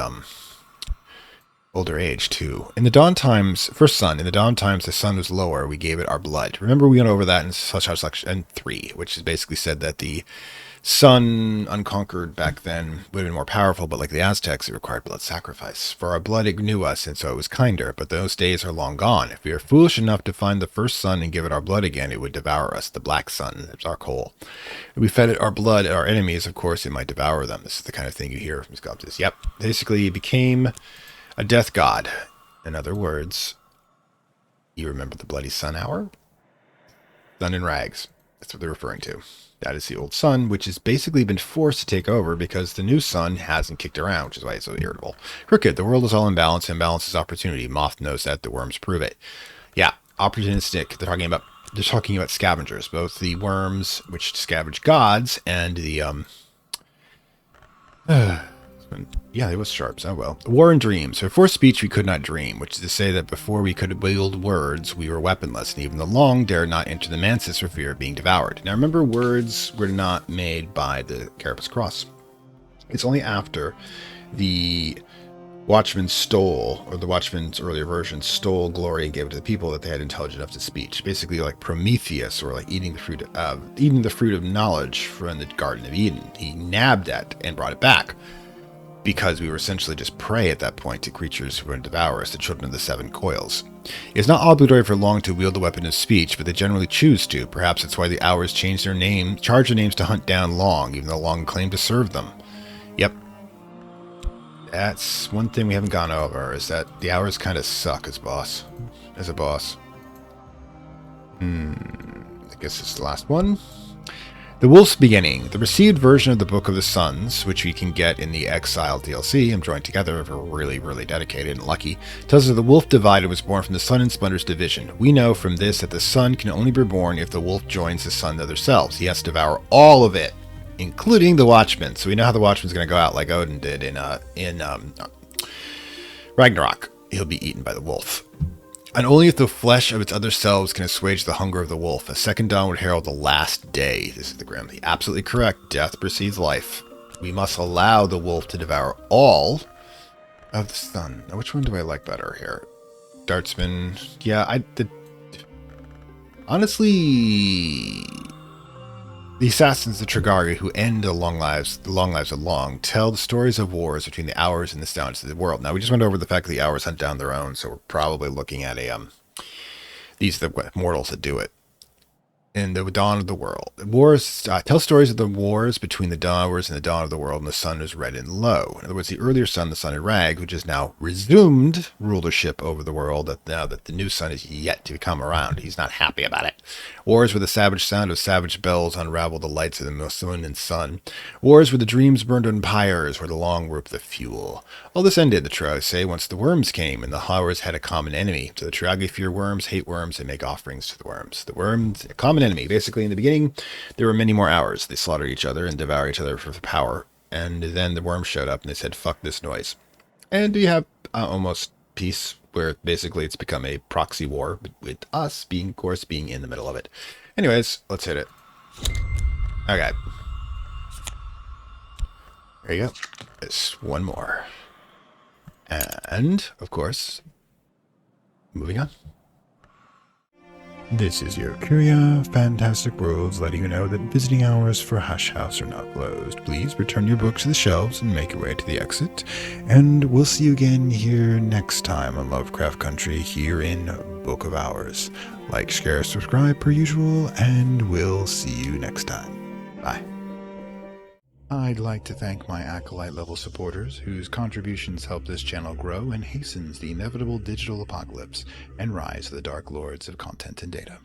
older age too. In the dawn times, first sun, in the dawn times the sun was lower, we gave it our blood. Remember we went over that in section 3, which is basically said that the sun, unconquered back then, would have been more powerful, but like the Aztecs, it required blood sacrifice. For our blood it knew us, and so it was kinder, but those days are long gone. If we are foolish enough to find the first sun and give it our blood again, it would devour us, the black sun, it's our coal. If we fed it our blood, our enemies, of course, it might devour them. This is the kind of thing you hear from sculptors. Yep, basically he became a death god. In other words, you remember the bloody sun hour? Sun in rags. That's what they're referring to. That is the old sun, which has basically been forced to take over because the new sun hasn't kicked around, which is why it's so irritable. Crooked, the world is all in balance, and balance is opportunity. Moth knows that, the worms prove it. Yeah, opportunistic. They're talking about scavengers, both the worms, which scavenge gods, and the yeah, it was sharps. Oh well. War and dreams. Before speech we could not dream, which is to say that before we could wield words, we were weaponless, and even the long dared not enter the mantis for fear of being devoured. Now remember, words were not made by the Carapace Cross. It's only after the Watchmen stole, or the Watchmen's earlier version stole glory and gave it to the people, that they had intelligence enough to speech. Basically like Prometheus, or like eating the fruit of knowledge from the Garden of Eden. He nabbed that and brought it back, because we were essentially just prey at that point to creatures who would devour us, the children of the 7 coils. It is not obligatory for long to wield the weapon of speech, but they generally choose to. Perhaps it's why the hours charge their names to hunt down Long, even though Long claimed to serve them. Yep. That's one thing we haven't gone over, is that the hours kind of suck as a boss. I guess it's the last one. The Wolf's Beginning. The received version of the Book of the Suns, which we can get in the Exile DLC, I'm joined together if we're really, really dedicated and lucky, tells us that the wolf divided was born from the sun and splendor's division. We know from this that the sun can only be born if the wolf joins the sun to other selves. He has to devour all of it, including the Watchmen. So we know how the Watchman's going to go out like Odin did in Ragnarok. He'll be eaten by the wolf. And only if the flesh of its other selves can assuage the hunger of the wolf. A second dawn would herald the last day. This is the Grim. Absolutely correct. Death precedes life. We must allow the wolf to devour all of the sun. Now, which one do I like better here? Dartsman. Yeah, honestly, the assassins, the Trigari, who end the long lives of Long, tell the stories of wars between the Hours and the Stones of the world. Now, we just went over the fact that the Hours hunt down their own, so we're probably looking at these are the mortals that do it. In the dawn of the world, wars tell stories of the wars between the Hours and the dawn of the world, and the sun is red and low. In other words, the earlier sun, the sun in Rag, which has now resumed rulership over the world, that now that the new sun is yet to come around, he's not happy about it. Wars where the savage sound of savage bells unravel the lights of the moon and sun. Wars where the dreams burned on pyres, where the long rope the fuel. All this ended, the Triagi say, once the worms came, and the Hours had a common enemy. So the Triagi fear worms, hate worms, and make offerings to the worms. The worms, a common enemy. Basically, in the beginning, there were many more Hours. They slaughtered each other and devoured each other for power. And then the worms showed up and they said, fuck this noise. And you have almost peace, where basically it's become a proxy war, with us being, of course, being in the middle of it. Anyways, let's hit it. Okay. There you go. Just one more. And, of course, moving on. This is your Curia Fantastic Worlds letting you know that visiting hours for Hush House are not closed. Please return your books to the shelves and make your way to the exit. And we'll see you again here next time on Lovecraft Country here in Book of Hours. Like, share, subscribe per usual, and we'll see you next time. Bye. I'd like to thank my Acolyte level supporters, whose contributions help this channel grow and hastens the inevitable digital apocalypse and rise of the Dark Lords of Content and Data.